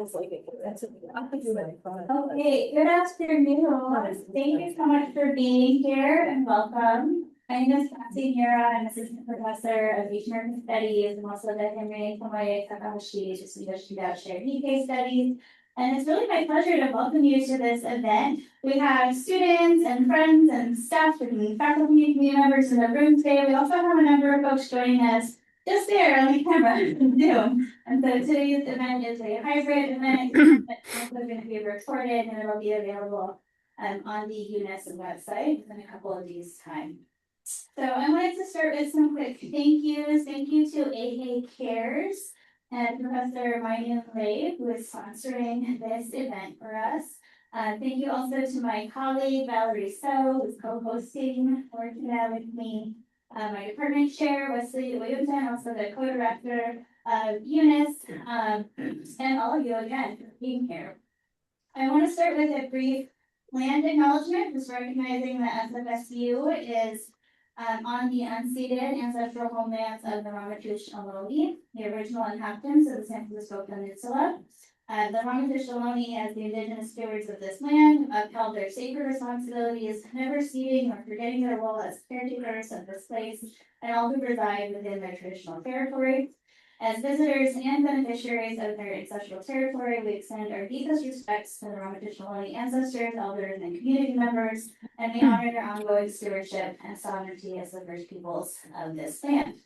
Okay, good afternoon. Thank you so much for being here and welcome. My name is Cassie Miura. I'm Assistant Professor of Asian American Studies and also the Henri Tomoye Takahashi Endowed Nikkei Studies. And it's really my pleasure to welcome you to this event. We have students and friends and staff and faculty and community members in the room today. We also have a number of folks joining us just there on the camera in Zoom. And so today's event is a hybrid event that's also going to be recorded and it'll be available on the UNES website in a couple of days' time. So I wanted to start with some quick thank yous. Thank you to AA Cares and Professor Mayan Lei, who is sponsoring this event for us. Thank you also to my colleague, Valerie So, who's co-hosting Laura Kina with me. My department chair, Wesley Williamson, also the co-director of UNES, and all of you again for being here. I want to start with a brief land acknowledgement, just recognizing that SFSU is on the unceded ancestral homelands of the Ramaytush Ohlone, the original inhabitants of the San Francisco Peninsula. The Ramaytush Ohlone, as the indigenous stewards of this land, upheld their sacred responsibilities, never ceding or forgetting their role as caretakers of this place and all who reside within their traditional territory. As visitors and beneficiaries of their ancestral territory, we extend our deepest respects to the Ramaytush Ohlone ancestors, elders, and community members, and we honor their ongoing stewardship and sovereignty as the first peoples of this land.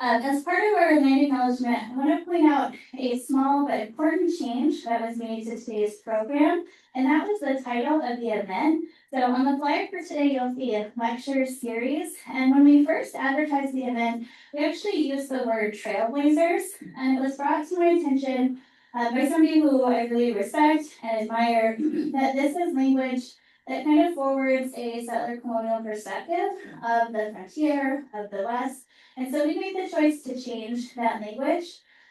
As part of our land acknowledgement, I want to point out a small but important change that was made to today's program, and that was the title of the event. So on the flyer for today, you'll see a lecture series, and when we first advertised the event, we actually used the word trailblazers, and it was brought to my attention by somebody who I really respect and admire that this is language that kind of forwards a settler colonial perspective of the frontier, of the West. And so we made the choice to change that language.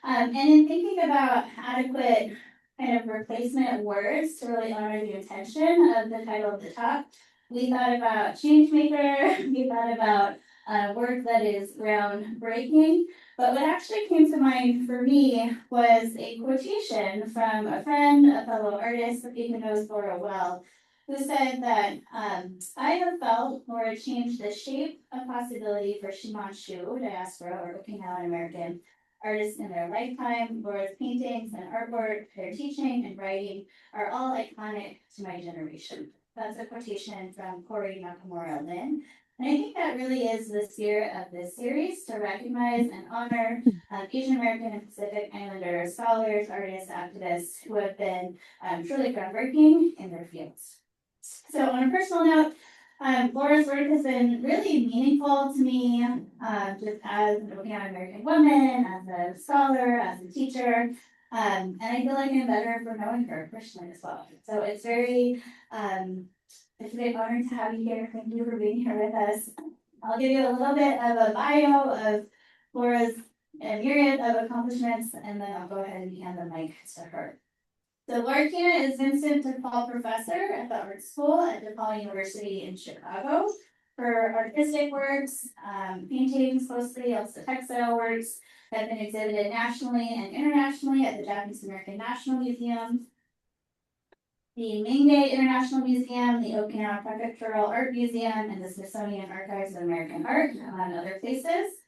And in thinking about adequate kind of replacement of words to really honor the intention of the title of the talk, we thought about change maker, we thought about work that is groundbreaking. But what actually came to mind for me was a quotation from a friend, a fellow artist, somebody who knows Laura well, who said that I have felt Laura changed the shape of possibility for Uchinaanchu, diaspora or Okinawan American artists in their lifetime. Laura's paintings and artwork, her teaching and writing are all iconic to my generation. That's a quotation from Corey Nakamura Lin. And I think that really is the spirit of this series, to recognize and honor Asian American and Pacific Islander scholars, artists, activists who have been truly groundbreaking in their fields. So on a personal note, Laura's work has been really meaningful to me, just as an Okinawan American woman, as a scholar, as a teacher, and I feel like I'm better for knowing her personally as well. So it's it's a big honor to have you here. Thank you for being here with us. I'll give you a little bit of a bio of Laura's myriad of accomplishments, and then I'll go ahead and hand the mic to her. So Laura Kina is Vincent de Paul Professor at the Art School at DePaul University in Chicago. Her artistic works, paintings mostly, also textile works, have been exhibited nationally and internationally at the Japanese American National Museum, the Nikkei International Museum, the Okinawa Prefectural Art Museum, and the Smithsonian Archives of American Art, among other places.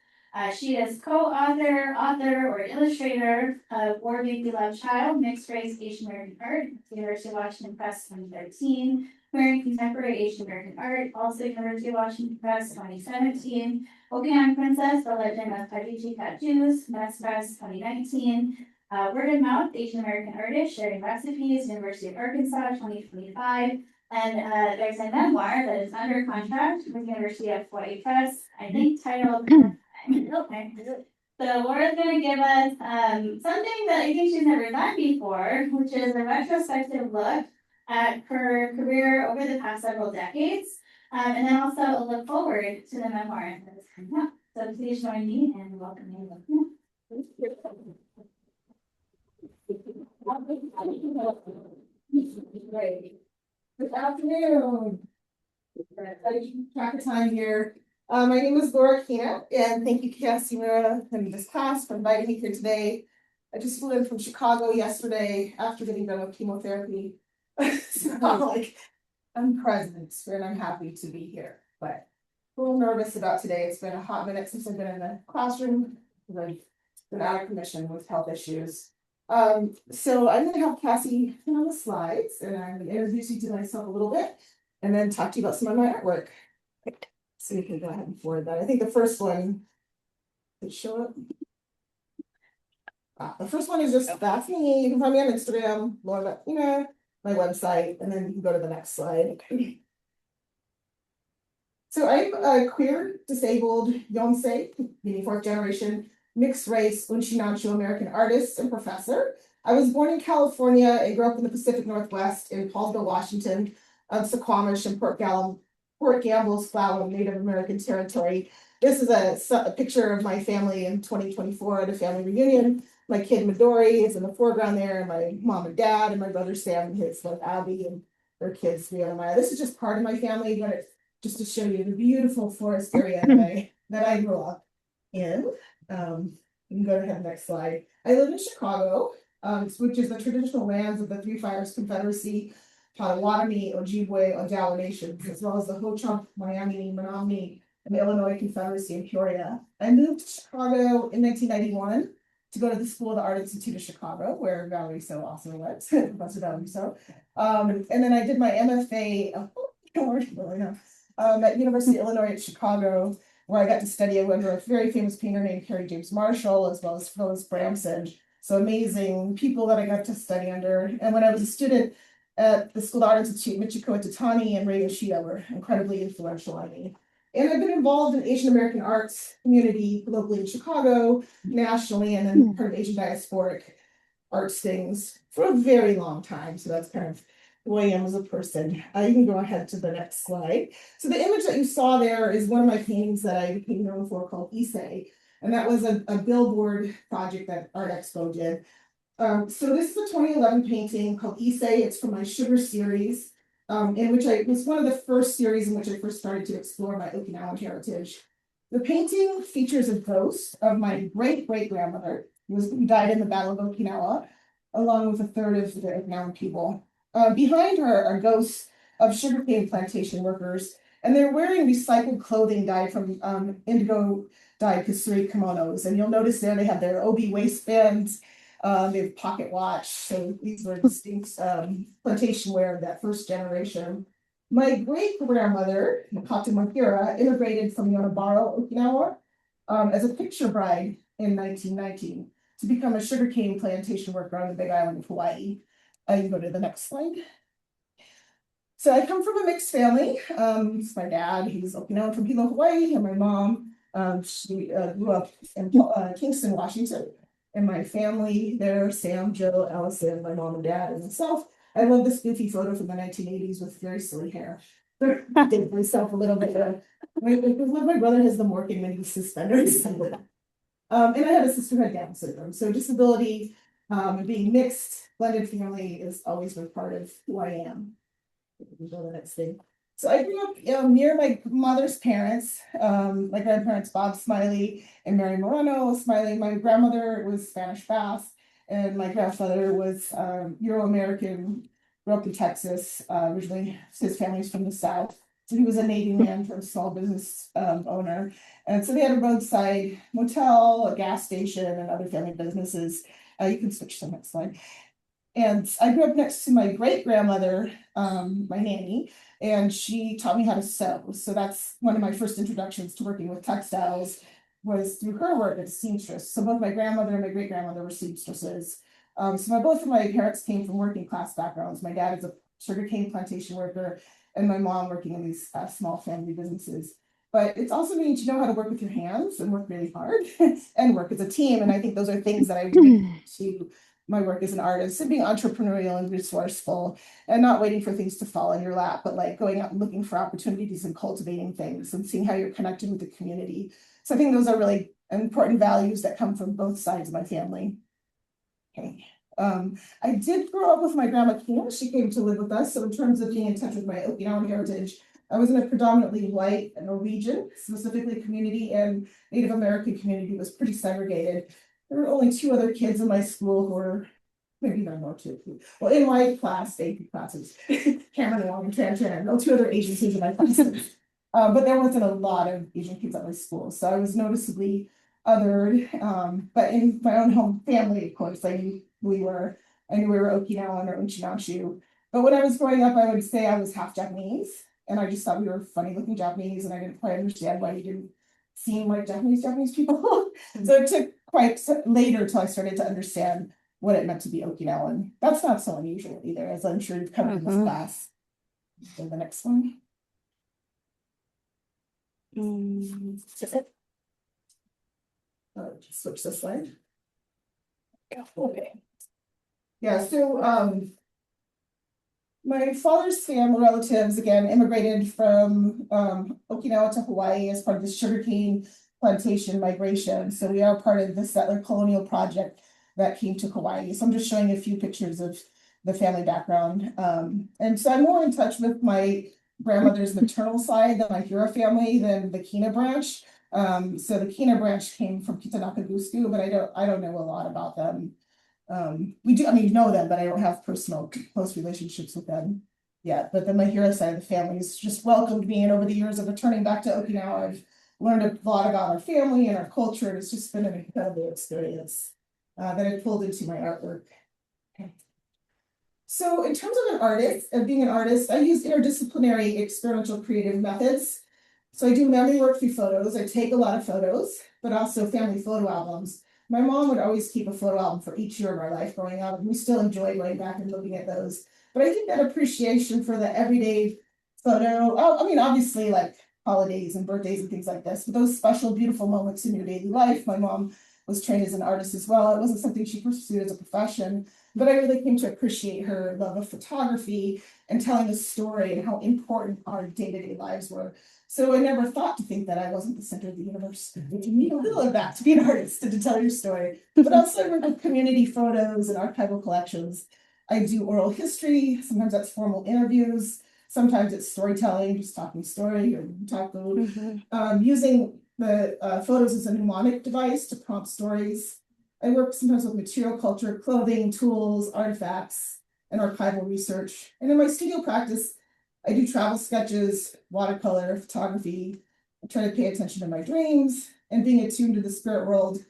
She is co-author, author, or illustrator of War Baby Love Child, Mixed Race Asian American Art, University of Washington Press 2013, Queering Contemporary Asian American Art, also University of Washington Press 2017, Okinawan Princess, The Legend of Kajichi Tattoos, Mass Press 2019, Word of Mouth, Asian American Artist, Sharing Recipes, University of Arkansas 2025, and there's a memoir that is under contract with University of Hawaii Press, I think titled Okay. So Laura's going to give us something that I think she's never done before, which is a retrospective look at her career over the past several decades, and then also a look forward to the memoir that is coming up. So please join me in welcoming Great. Good afternoon. I keep track of time here. My name is Laura Kina, and thank you, Cassie Miura and this class for inviting me here today. I just flew in from Chicago yesterday after getting done with chemotherapy. So I'm like, I'm present and I'm happy to be here, but a little nervous about today. It's been a hot minute since I've been in the classroom. I've been out of commission with health issues. So I'm gonna have Cassie turn on the slides and I'm gonna introduce you to myself a little bit and then talk to you about some of my artwork. Great. So you can go ahead and forward that. I think the first one did show up. The first one is just that's me. You can find me on Instagram, Laura Kina, my website, and then you can go to the next slide. So I'm a queer, disabled, Yonsei, meaning fourth generation, mixed race, Uchinaanchu American artist and professor. I was born in California and grew up in the Pacific Northwest in Paulsville, Washington, Suquamish and Port Gamble's Fallon Native American territory. This is a picture of my family in 2024 at a family reunion. My kid Midori is in the foreground there, and my mom and dad, and my brother Sam and his wife Abby, and their kids, Ria and Maya. This is just part of my family, but it's just to show you the beautiful forest area that I grew up in. You can go to the next slide. I live in Chicago, which is the traditional lands of the Three Fires Confederacy, Potawatomi, Ojibwe, Odawa nations, as well as the Ho-Chunk, Miami, Menominee, and the Illinois Confederacy in Peoria. I moved to Chicago in 1991 to go to the School of the Art Institute of Chicago, where Valerie So also went, Professor Valerie So. And then I did my MFA at University of Illinois at Chicago, where I got to study under a very famous painter named Harry James Marshall, as well as Phyllis Bramson. So amazing people that I got to study under. And when I was a student at the School of the Art Institute, Michiko Tatani and Ray Yoshida were incredibly influential on me. And I've been involved in Asian American arts community locally in Chicago, nationally, and then part of Asian diasporic arts things for a very long time. So that's kind of who I am as a person. You can go ahead to the next slide. So the image that you saw there is one of my paintings that I became known for called Issei. And that was a billboard project that Art Expo did. So this is a 2011 painting called Issei. It's from my Sugar series, in which it was one of the first series in which I first started to explore my Okinawan heritage. The painting features a ghost of my great-great-grandmother, who died in the Battle of Okinawa, along with a third of the Okinawan people. Behind her are ghosts of sugarcane plantation workers, and they're wearing recycled clothing dyed from indigo dyed kasuri kimonos. And you'll notice there they have their obi waistbands, they have pocket watch. So these were distinct plantation wear of that first generation. My great-grandmother, Nakata Makira, immigrated from Yonabaro, Okinawa, as a picture bride in 1919 to become a sugarcane plantation worker on the Big Island of Hawaii. You can go to the next slide. So I come from a mixed family. It's my dad, he's Okinawan from Hilo, Hawaii, and my mom, she grew up in Kingston, Washington. And my family there, Sam, Joe, Allison, my mom and dad, and myself. I love this goofy photo from the 1980s with very silly hair. Did myself a little bit. My brother has the Morgan mini suspenders. And I had a sister who had Down syndrome. So disability and being mixed, blended family has always been part of who I am. We go to the next thing. So I grew up near my mother's parents, my grandparents, Bob Smiley and Mary Moreno Smiley. My grandmother was Spanish Basque, and my grandfather was Euro-American, grew up in Texas. Originally, his family's from the South. So he was a Navy man for a small business owner. And so they had a roadside motel, a gas station, and other family businesses. You can switch to the next slide. And I grew up next to my great-grandmother, my nanny, and she taught me how to sew. So that's one of my first introductions to working with textiles was through her work as a seamstress. So both my grandmother and my great-grandmother were seamstresses. Both of my parents came from working class backgrounds. My dad is a sugarcane plantation worker, and my mom working in these small family businesses. But it's also needing to know how to work with your hands and work really hard and work as a team. And I think those are things that I bring to my work as an artist, and being entrepreneurial and resourceful and not waiting for things to fall in your lap, but like going out and looking for opportunities and cultivating things and seeing how you're connected with the community. So I think those are really important values that come from both sides of my family. Okay. I did grow up with my grandma Kina. She came to live with us. So in terms of being in touch with my Okinawan heritage, I was in a predominantly white Norwegian, specifically community, and Native American community was pretty segregated. there were only two other kids in my school who were, maybe not more two. Well, in my class, AP classes, Cameron Wong and Tran Tran, no two other Asian kids in my classes. But there wasn't a lot of Asian kids at my school, so I was noticeably othered. But in my own home family, of course, I knew we were Okinawan or Uchinaanchu. But when I was growing up, I would say I was half Japanese, and I just thought we were funny looking Japanese, and I didn't quite understand why we didn't seem like Japanese people. So it took quite later till I started to understand what it meant to be Okinawan. That's not so unusual either, as I'm sure you've covered in this class. So the next one. Is it? Just switch this slide. Okay. Yeah, so my father's family relatives, again, immigrated from Okinawa to Hawaii as part of the sugarcane plantation migration. So we are part of the settler colonial project that came to Hawaii. So I'm just showing a few pictures of the family background. And so I'm more in touch with my grandmother's maternal side, the Miura family, than the Kina branch. So the Kina branch came from Kitanaka Gusku, but I don't know a lot about them. We do, I mean, know them, but I don't have personal close relationships with them yet. But the Miura side of the family has just welcomed me, and over the years of returning back to Okinawa, I've learned a lot about our family and our culture. And it's just been an incredible experience that I pulled into my artwork. Okay. So in terms of being an artist, I use interdisciplinary experiential creative methods. So I do memory work through photos. I take a lot of photos, but also family photo albums. My mom would always keep a photo album for each year of our life growing up, and we still enjoy going back and looking at those. But I think that appreciation for the everyday photo, I mean, obviously like holidays and birthdays and things like this, but those special, beautiful moments in your daily life. My mom was trained as an artist as well. It wasn't something she pursued as a profession, but I really came to appreciate her love of photography and telling a story and how important our day-to-day lives were. So I never thought to think that I wasn't the center of the universe. You need a little of that to be an artist and to tell your story. But also I work with community photos and archival collections. I do oral history. Sometimes that's formal interviews. Sometimes it's storytelling, just talking story or taku. Using the photos as a mnemonic device to prompt stories. I work sometimes with material culture, clothing, tools, artifacts, and archival research. And in my studio practice, I do travel sketches, watercolor, photography. I try to pay attention to my dreams and being attuned to the spirit world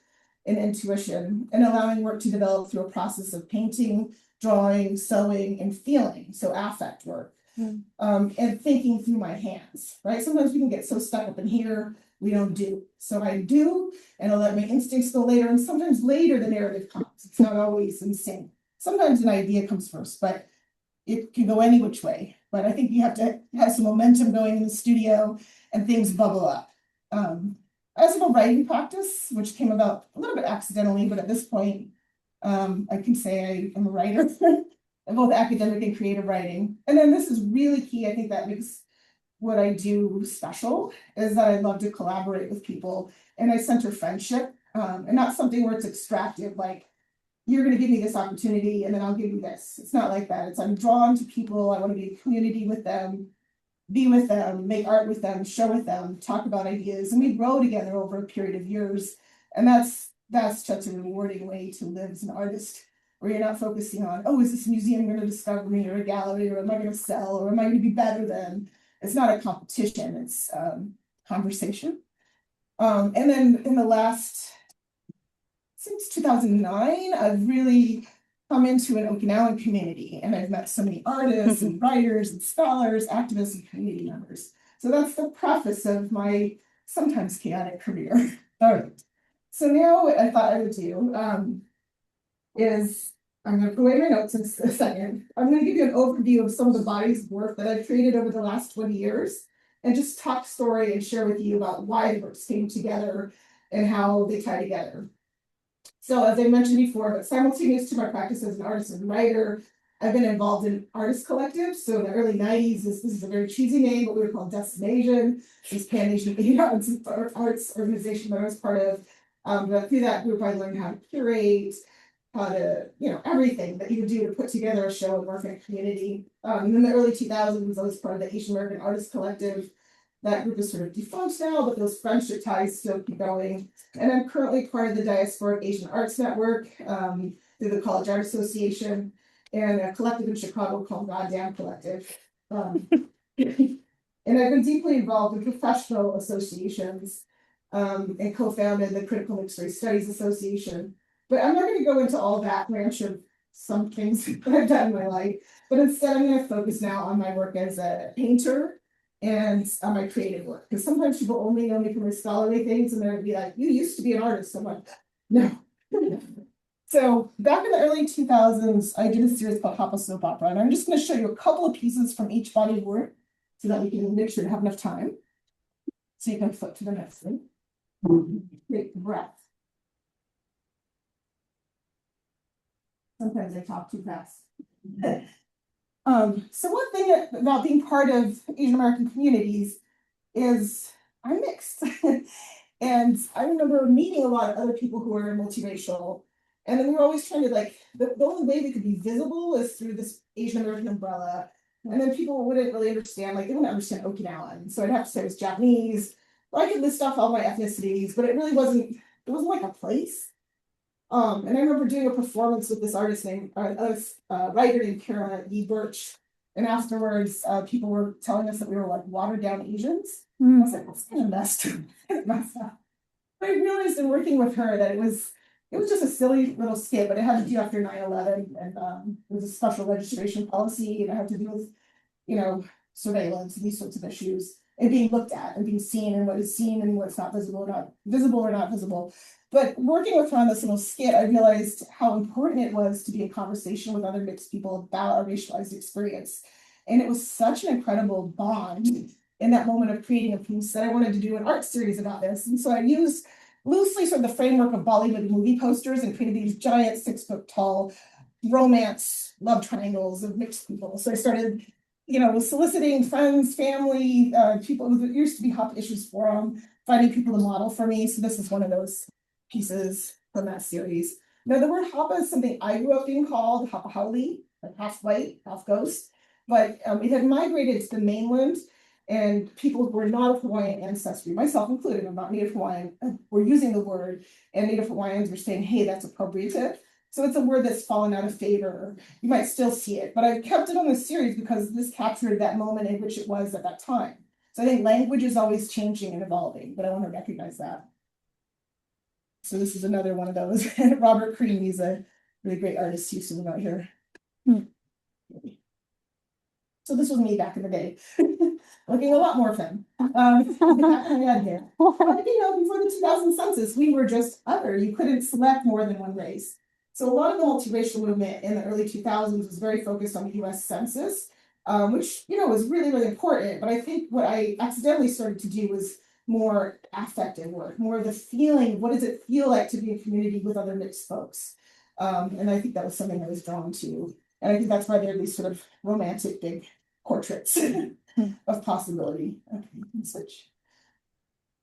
and intuition, and allowing work to develop through a process of painting, drawing, sewing, and feeling. So affect work. And thinking through my hands, right? Sometimes we can get so stuck up in here, we don't do. So I do, and I'll let my instincts go later, and sometimes later the narrative comes. It's not always in sync. Sometimes an idea comes first, but it can go any which way. But I think you have to have some momentum going in the studio and things bubble up. I also have a writing practice, which came about a little bit accidentally, but at this point, I can say I am a writer. Both academic and creative writing. And then this is really key. I think that makes what I do special, is that I love to collaborate with people, and I center friendship, and not something where it's extractive, like you're going to give me this opportunity and then I'll give you this. It's not like that. It's I'm drawn to people. I want to be in community with them, be with them, make art with them, show with them, talk about ideas, and we grow together over a period of years. And that's such a rewarding way to live as an artist, where you're not focusing on, oh, is this museum going to discover me, or a gallery, or am I going to sell, or am I going to be better than? It's not a competition, it's conversation. And then in the last, since 2009, I've really come into an Okinawan community, and I've met so many artists and writers and scholars, activists, and community members. So that's the preface of my sometimes chaotic career. All right. So now what I thought I would do is I'm going to put away my notes in a second. I'm going to give you an overview of some of the bodies of work that I've created over the last 20 years, and just talk story and share with you about why the works came together and how they tie together. So as I mentioned before, but simultaneous to my practice as an artist and writer, I've been involved in artist collectives. So in the early 90s, this is a very cheesy name, but we were called Destination. This Pan-Asian arts organization that I was part of. But through that group, I learned how to curate, how to, everything that you would do to put together a show and work in a community. In the early 2000s, I was part of the Asian American Artist Collective. That group is sort of defunct now, but those friendship ties still keep going. And I'm currently part of the Diasporic Asian Arts Network through the College Art Association and a collective in Chicago called Goddamn Collective. And I've been deeply involved in professional associations and co-founded the Critical Mixed Race Studies Association. But I'm not going to go into all that branch of some things that I've done in my life, but instead I'm going to focus now on my work as a painter and on my creative work. Because sometimes people only know me for my scholarly things, and they're going to be like, you used to be an artist. I'm like, no. So back in the early 2000s, I did a series called Hapa Soap Opera, and I'm just going to show you a couple of pieces from each body of work so that we can make sure to have enough time. So you can flip to the next thing. Take breath. Sometimes I talk too fast. So one thing about being part of Asian American communities is I'm mixed. And I remember meeting a lot of other people who were multiracial. And then we were always trying to the only way we could be visible is through this Asian American umbrella. And then people wouldn't really understand, they wouldn't understand Okinawan. So I'd have to say it was Japanese. I could list off all my ethnicities, but it wasn't like a place. And I remember doing a performance with this artist named, writer named Kara E. Birch. And afterwards, people were telling us that we were like watered down Asians. I was like, that's kind of messed up. But I realized in working with her that it was just a silly little skit, but it had to do after 9/11, and it was a special registration policy, and it had to do with, surveillance and these sorts of issues, and being looked at and being seen, and what is seen and what's not visible or not visible. But working with her on this little skit, I realized how important it was to be in conversation with other mixed people about our racialized experience. And it was such an incredible bond in that moment of creating a piece that I wanted to do an art series about this. And so I used loosely sort of the framework of Bollywood movie posters and created these giant 6 foot tall romance love triangles of mixed people. So I started, soliciting friends, family, people who used to be Hop Issues Forum, finding people to model for me. So this is one of those pieces from that series. Now the word Hapa is something I grew up being called, Hapa Hauli, like half white, half ghost. But it had migrated to the mainland, and people who were not of Hawaiian ancestry, myself included, I'm not Native Hawaiian, were using the word, and Native Hawaiians were saying, hey, that's appropriative. So it's a word that's fallen out of favor. You might still see it, but I kept it on this series because this captured that moment in which it was at that time. So I think language is always changing and evolving, but I want to recognize that. So this is another one of those. Robert Cream, he's a really great artist used to live out here. So this was me back in the day, looking a lot more femme. But, before the 2000 census, we were just other. You couldn't select more than one race. So a lot of the multiracial movement in the early 2000s was very focused on the US Census, which, was really, really important. But I think what I accidentally started to do was more affective work, more of the feeling, what does it feel like to be in community with other mixed folks? And I think that was something I was drawn to. And I think that's why there are these sort of romantic big portraits of possibility. Okay, switch.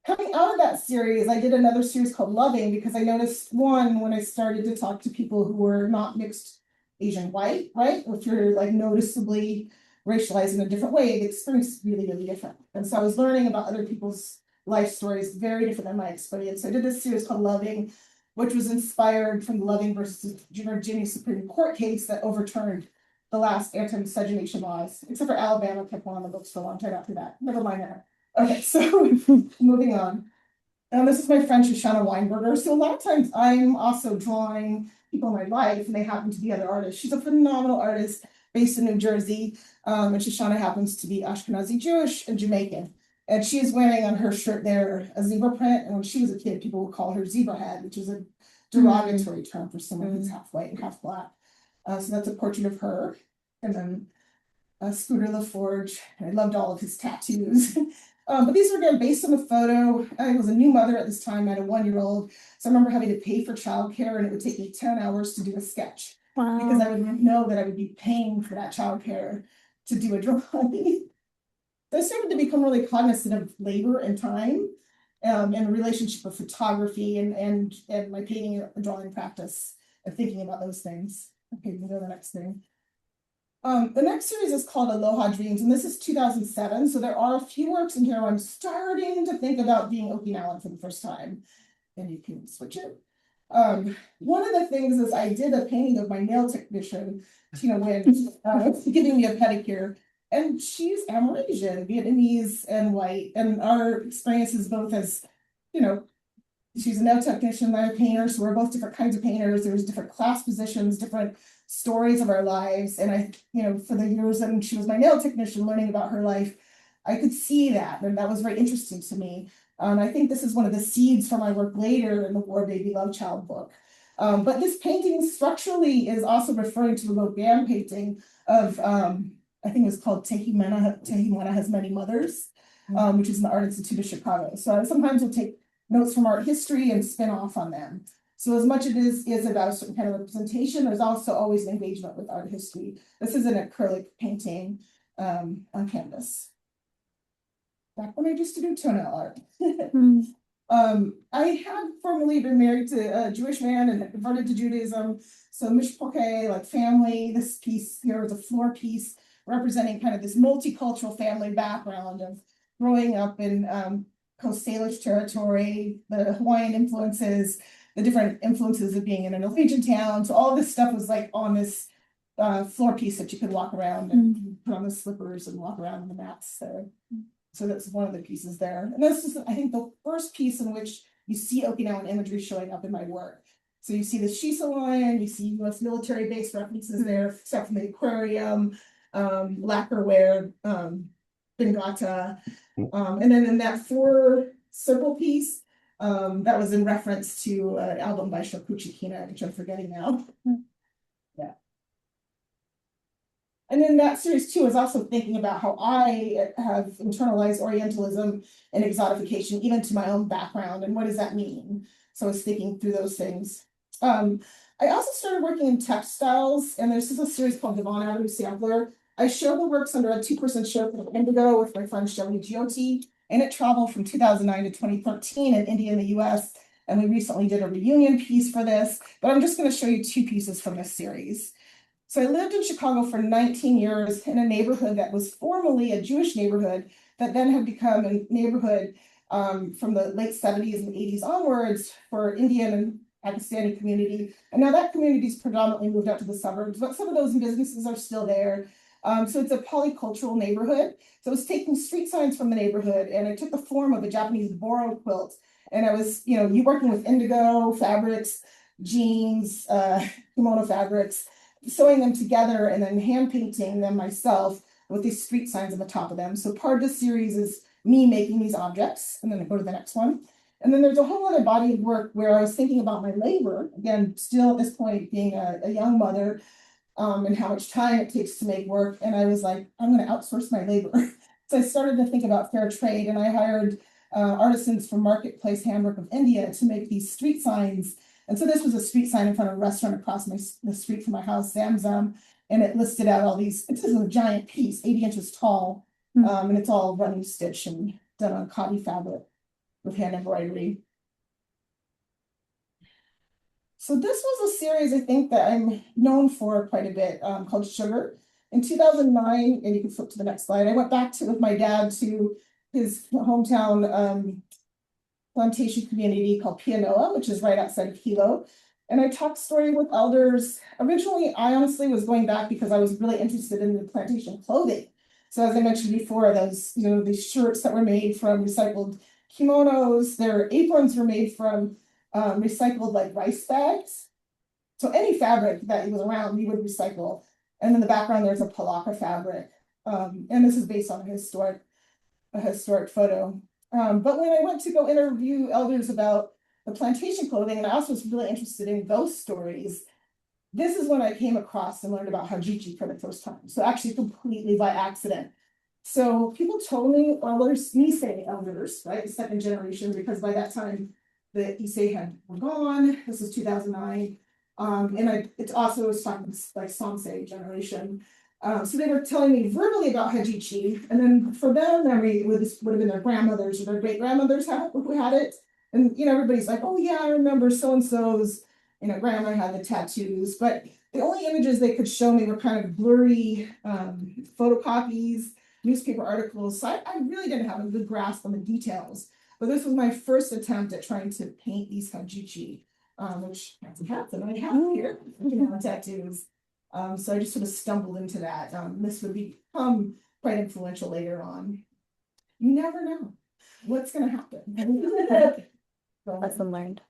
Coming out of that series, I did another series called Loving because I noticed when I started to talk to people who were not mixed Asian white, right? If you're noticeably racialized in a different way, the experience is really, really different. And so I was learning about other people's life stories, very different than my experience. So I did this series called Loving, which was inspired from the Loving versus Virginia Supreme Court case that overturned the last anti-miscegenation laws, except for Alabama kept one on the books for a long time after that. Never mind that. Okay, so moving on. This is my friend Shoshana Weinberger. So a lot of times I'm also drawing people in my life, and they happen to be other artists. She's a phenomenal artist based in New Jersey, and Shoshana happens to be Ashkenazi Jewish and Jamaican. And she is wearing on her shirt there a zebra print. And when she was a kid, people would call her zebra head, which is a derogatory term for someone who's half white and half black. So that's a portrait of her. And then Scooter LaForge. I loved all of his tattoos. But these were again based on a photo. I was a new mother at this time. I had a 1-year-old. So I remember having to pay for childcare, and it would take me 10 hours to do a sketch. Wow. Because I would know that I would be paying for that childcare to do a drawing. So I started to become really cognizant of labor and time, and the relationship of photography and my painting and drawing practice, and thinking about those things. Okay, we'll go to the next thing. The next series is called Aloha Dreams, and this is 2007. So there are a few works in here where I'm starting to think about being Okinawan for the first time. And you can switch it. One of the things is I did a painting of my nail technician, Tina Nguyen, giving me a pedicure. And she's Amerasian, Vietnamese and white. And our experiences both as, you know, she's a nail technician, I'm a painter, so we're both different kinds of painters. There's different class positions, different stories of our lives. And I, for the years that she was my nail technician, learning about her life, I could see that, and that was very interesting to me. I think this is one of the seeds for my work later in the War Baby Love Child book. But this painting structurally is also referring to the Gauguin painting of, I think it was called Tehimana Has Many Mothers, which is in the Art Institute of Chicago. So I sometimes will take notes from art history and spin off on them. So as much as it is about a certain kind of representation, there's also always an engagement with art history. This is an acrylic painting on canvas. Back when I used to do toenail art. I had formerly been married to a Jewish man and converted to Judaism. So mishpoche, like family, this piece here is a floor piece representing kind of this multicultural family background of growing up in Coast Salish territory, the Hawaiian influences, the different influences of being in a Norwegian town. So all this stuff was like on this floor piece that you could walk around and put on the slippers and walk around on the mats there. So that's one of the pieces there. And this is, I think, the first piece in which you see Okinawan imagery showing up in my work. So you see the Shisa line, you see US military base references there, stuff from the aquarium, lacquerware, Bengata. And then in that 4 circle piece, that was in reference to an album by Laura Kina, which I'm forgetting now. Yeah. And then that series too is also thinking about how I have internalized Orientalism and exotification, even to my own background, and what does that mean? So I was thinking through those things. I also started working in textiles, and there's a series called Devon Avenue Sampler. I show the works under a 2-person show called Indigo with my friend Shelley Giotti, and it traveled from 2009 to 2013 in India and the US. And we recently did a reunion piece for this, but I'm just going to show you 2 pieces from this series. So I lived in Chicago for 19 years in a neighborhood that was formerly a Jewish neighborhood that then had become a neighborhood from the late 70s and 80s onwards for Indian and Pakistani community. And now that community's predominantly moved out to the suburbs, but some of those businesses are still there. So it's a polycultural neighborhood. So I was taking street signs from the neighborhood, and it took the form of a Japanese boro quilt. And I was, you working with indigo fabrics, jeans, kimono fabrics, sewing them together and then hand painting them myself with these street signs on the top of them. So part of the series is me making these objects, and then I go to the next one. And then there's a whole other body of work where I was thinking about my labor, again, still at this point being a young mother, and how much time it takes to make work. And I was like, I'm going to outsource my labor. So I started to think about fair trade, and I hired artisans from Marketplace Handwork of India to make these street signs. And so this was a street sign in front of a restaurant across the street from my house, Zamzam, and it listed out all these. This is a giant piece, 80 inches tall, and it's all running stitch and done on khadi fabric with hand embroidery. So this was a series I think that I'm known for quite a bit, called Sugar. In 2009, and you can flip to the next slide, I went back with my dad to his hometown plantation community called Pianoa, which is right outside of Hilo. And I talked story with elders. Originally, I honestly was going back because I was really interested in the plantation clothing. So as I mentioned before, those, these shirts that were made from recycled kimonos, their aprons were made from recycled like rice bags. So any fabric that was around, we would recycle. And in the background, there's a palaka fabric. And this is based on a historic photo. But when I went to go interview elders about the plantation clothing, and I also was really interested in those stories, this is when I came across and learned about Hajichi for the first time. So actually completely by accident. So people told me, elders, Nisei elders, right, the second generation, because by that time the Issei were gone. This is 2009. And it's also was talking like Sansei generation. So they were telling me verbally about Hajichi, and then for them, memory would have been their grandmothers or their great grandmothers who had it. And everybody's like, oh yeah, I remember so and so's, grandma had the tattoos. But the only images they could show me were kind of blurry photocopies, newspaper articles. So I really didn't have a good grasp on the details. But this was my first attempt at trying to paint these hajichi, which hats and I have here, tattoos. So I just sort of stumbled into that. This would become quite influential later on. You never know what's going to happen. Lesson learned.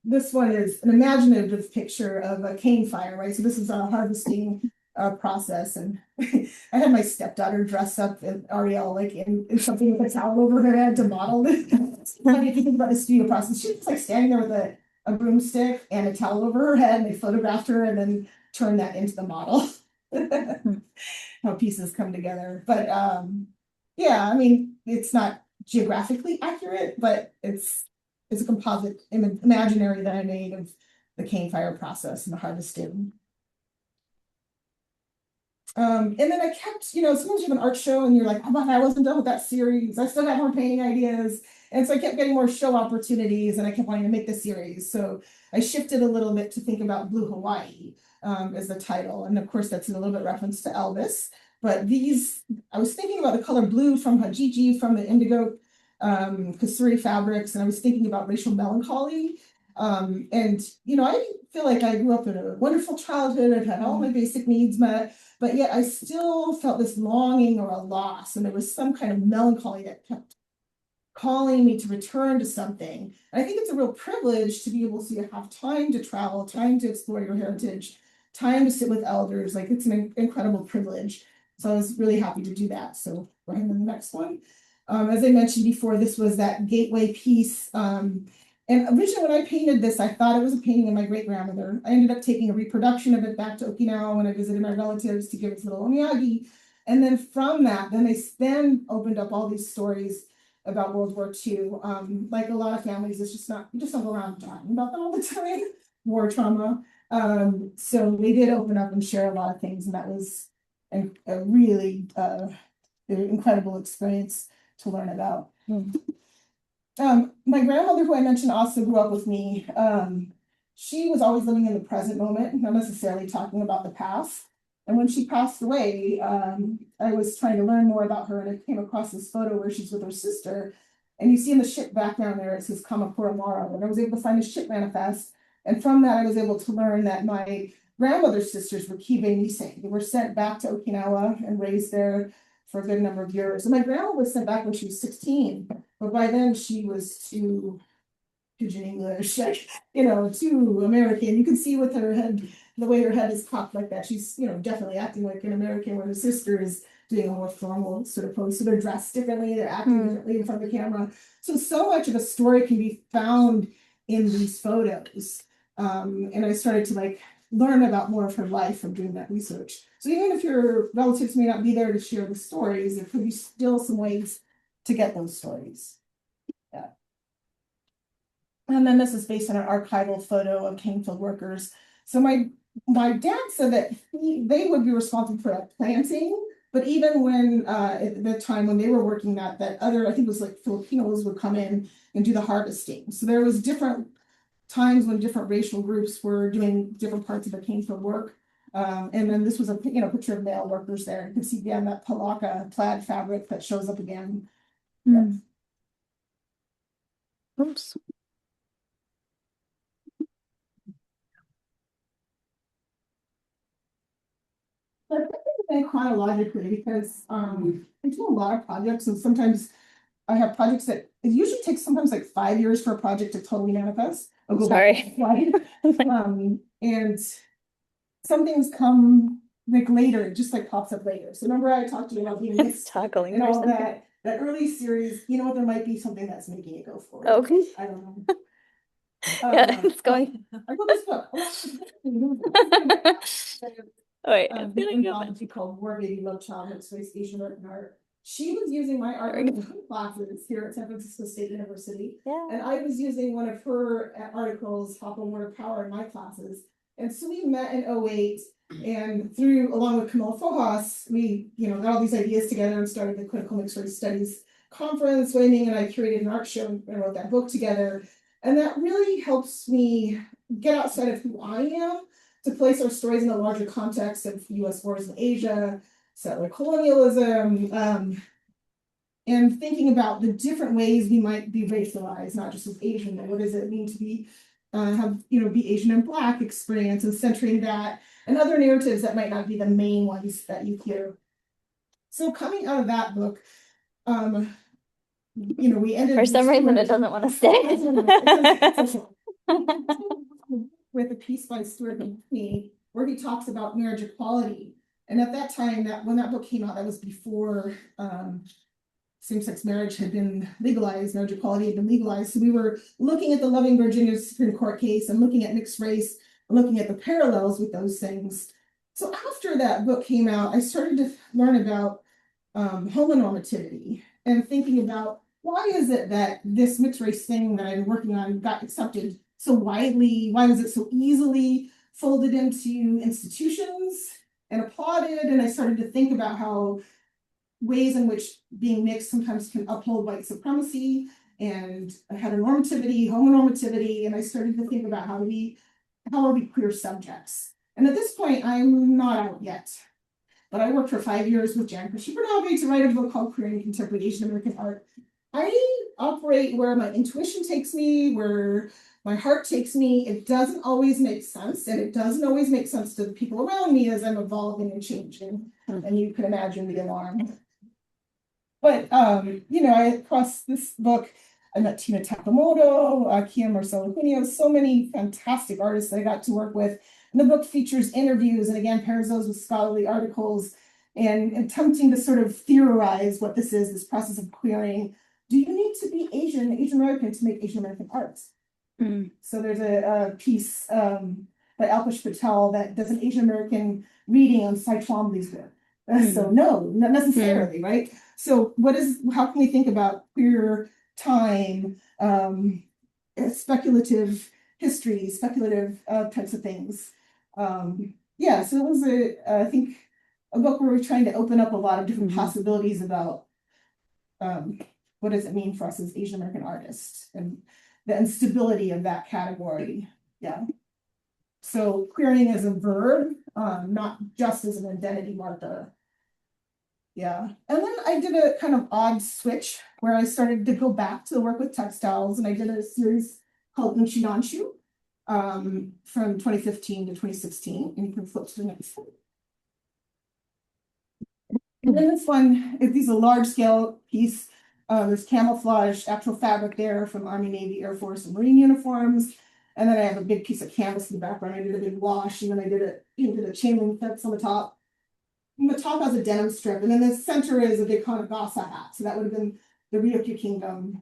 This one is an imaginative picture of a cane fire, right? So this is a harvesting process, and I had my stepdaughter dress up in Ariel, like in something with a towel over her head to model it. Funny if you think about the studio process, she was like standing there with a broomstick and a towel over her head, and they photographed her and then turned that into the model. How pieces come together, but yeah, I mean, it's not geographically accurate, but it's a composite imaginary that I made of the cane fire process and the harvesting. And then I kept, sometimes you have an art show and you're like, oh, I wasn't done with that series. I still got more painting ideas. And so I kept getting more show opportunities and I kept wanting to make the series. So I shifted a little bit to think about Blue Hawaii as the title. And of course, that's a little bit reference to Elvis. But I was thinking about the color blue from Hajiji, from the indigo Kasuri fabrics, and I was thinking about racial melancholy. And I feel like I grew up in a wonderful childhood. I've had all my basic needs met, but yet I still felt this longing or a loss, and there was some kind of melancholy that kept calling me to return to something. And I think it's a real privilege to be able to have time to travel, time to explore your heritage, time to sit with elders. Like, it's an incredible privilege. So I was really happy to do that. So go ahead to the next one. As I mentioned before, this was that gateway piece. And originally when I painted this, I thought it was a painting of my great-grandmother. I ended up taking a reproduction of it back to Okinawa when I visited my relatives to give its little omiyagi. And then from that, they opened up all these stories about World War II. Like a lot of families, it's just not, you just don't go around talking about that all the time, war trauma. So they did open up and share a lot of things, and that was a really incredible experience to learn about. My grandmother, who I mentioned, also grew up with me. She was always living in the present moment, not necessarily talking about the past. And when she passed away, I was trying to learn more about her, and I came across this photo where she's with her sister. And you see in the ship background there, it says Kamakura Mara. And I was able to find a ship manifest. And from that, I was able to learn that my grandmother's sisters were Kibe Nisei. They were sent back to Okinawa and raised there for a good number of years. And my grandma was sent back when she was 16, but by then she was too pidgin English, like, too American. You can see with her head, the way her head is cocked like that, she's, definitely acting like an American, where her sister is doing a more formal sort of pose. So they're dressed differently, they're acting differently in front of the camera. So much of a story can be found in these photos. And I started to learn about more of her life from doing that research. So even if your relatives may not be there to share the stories, there could be still some ways to get those stories. Yeah. And then this is based on an archival photo of cane field workers. So my dad said that they would be responsible for planting, but even when at the time when they were working that other, I think it was Filipinos would come in and do the harvesting. So there was different times when different racial groups were doing different parts of the cane field work. And then this was a picture of male workers there. You can see again that palaka plaid fabric that shows up again. Yeah. Oops. But I think chronologically, because I do a lot of projects, and sometimes I have projects that it usually takes sometimes 5 years for a project to totally manifest. I'll go back to the slide. And some things come later, it just pops up later. So remember I talked to you about being toggling and all that early series, there might be something that's making it go forward. Okay. I don't know. Yeah, it's going. I wrote this book. Wait, An anthology called War Baby Love Child and Space Asian Art and Art. She was using my art in classes here at San Francisco State University. Yeah. And I was using one of her articles, Hop on Water Power, in my classes. And so we met in 2008, and along with Camilla Fojas, we, got all these ideas together and started the Critical Mixed Race Studies Conference, and I curated an art show and wrote that book together. And that really helps me get outside of who I am to place our stories in a larger context of US wars in Asia, settler colonialism, and thinking about the different ways we might be racialized, not just as Asian, but what does it mean to be be Asian and Black experience, and centering that and other narratives that might not be the main ones that you hear. So coming out of that book, we ended For some reason, it doesn't want to stay. with a piece by Stuart McKinney where he talks about marriage equality. And at that time, when that book came out, that was before same-sex marriage had been legalized, marriage equality had been legalized. So we were looking at the Loving Virginia Supreme Court case and looking at mixed race, and looking at the parallels with those things. So after that book came out, I started to learn about homonormativity and thinking about why is it that this mixed race thing that I'm working on got accepted so widely? Why was it so easily folded into institutions and applauded? And I started to think about how ways in which being mixed sometimes can uphold white supremacy and heteronormativity, homonormativity, and I started to think about how are we queer subjects? And at this point, I'm not out yet, but I worked for 5 years with Jan Kashibernave to write a book called Queer and Contemporary Asian American Art. I operate where my intuition takes me, where my heart takes me. It doesn't always make sense, and it doesn't always make sense to the people around me as I'm evolving and changing. And you can imagine the alarm. But across this book, I met Tina Takamoto, Kia Marcelo Cunio, so many fantastic artists that I got to work with. And the book features interviews and again pairs those with scholarly articles and attempting to sort of theorize what this process of queering. Do you need to be Asian American to make Asian American art? So there's a piece by Alpesh Patel that does an Asian American reading on Cy Twombly's book. So no, not necessarily, right? So how can we think about queer time, speculative history, speculative types of things? So it was I think a book where we're trying to open up a lot of different possibilities about what does it mean for us as Asian American artists and the instability of that category. Yeah. So queering as a verb, not just as an identity marker. Yeah. And then I did a kind of odd switch where I started to go back to work with textiles, and I did a series called Uchinaanchu from 2015 to 2016. And you can flip to the next slide. And then this one, these are large scale piece. There's camouflage, actual fabric there from Army, Navy, Air Force, and Marine uniforms. And then I have a big piece of canvas in the background. I did a big wash, and then I did a chain link fence on the top. And the top has a denim strip, and then the center is a big Hanagasa hat. So that would have been the Ryukyu Kingdom,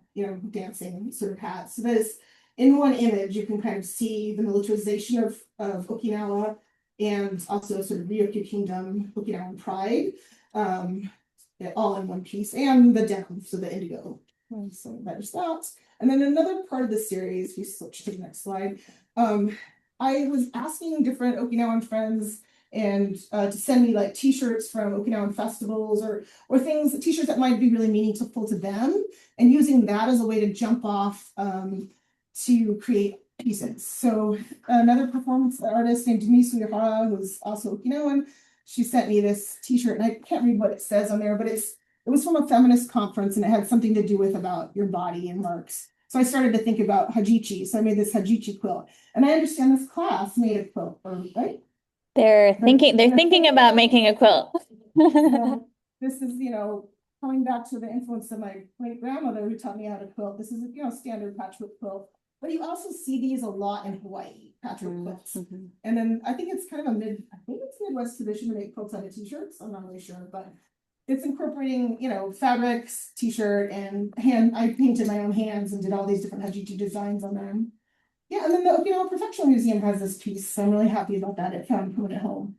dancing sort of hat. So this, in one image, you can kind of see the militarization of Okinawa and also sort of Ryukyu Kingdom, Okinawan pride, all in one piece, and the denim, so the indigo. So there's that. And then another part of the series, we switch to the next slide. I was asking different Okinawan friends and to send me like t-shirts from Okinawan festivals or t-shirts that might be really meaningful to them, and using that as a way to jump off to create pieces. So another performance artist named Denise Uehara, who's also Okinawan, she sent me this t-shirt, and I can't read what it says on there, but it was from a feminist conference, and it had something to do with about your body and marks. So I started to think about hajichi. So I made this hajichi quilt, and I understand this class made a quilt, right? They're thinking about making a quilt. So this is, coming back to the influence of my great grandmother who taught me how to quilt. This is a standard patchwork quilt, but you also see these a lot in Hawaii, patchwork quilts. And then I think it's kind of Midwest tradition to make quilts out of t-shirts. I'm not really sure, but it's incorporating, fabrics, t-shirt, and I painted my own hands and did all these different hajichi designs on them. Yeah, and then the Okinawa Prefectural Museum has this piece, so I'm really happy about that. It found permanent home.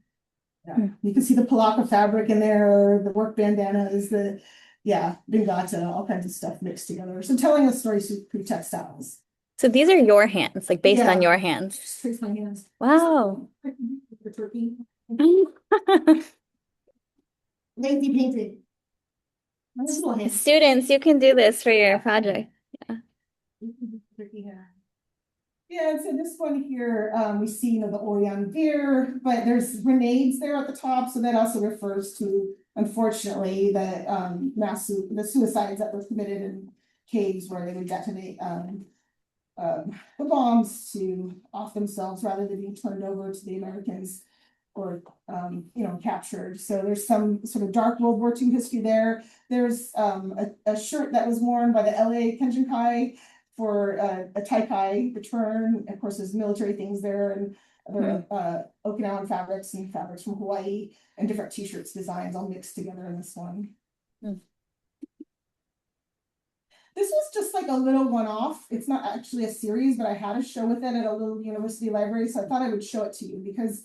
Yeah, you can see the palaka fabric in there, the work bandanas, bingata, all kinds of stuff mixed together. So telling a story through textiles. So these are your hands, like based on your hands. Just trace my hands. Wow. The turkey. Lazy painting. Students, you can do this for your project. Yeah. Turkey hair. Yeah, so this one here, we see, you know, the Orion deer, but there's grenades there at the top, so that also refers to, unfortunately, the suicides that were committed in caves where they would detonate the bombs to off themselves rather than being turned over to the Americans or you know, captured. So there's some sort of dark World War II history there. There's a shirt that was worn by the LA Kenjinkai for a Taikai return. Of course, there's military things there and other Okinawan fabrics and fabrics from Hawaii and different t-shirts designs all mixed together in this one. This was just like a little one-off. It's not actually a series, but I had a show with it at a little university library, so I thought I would show it to you because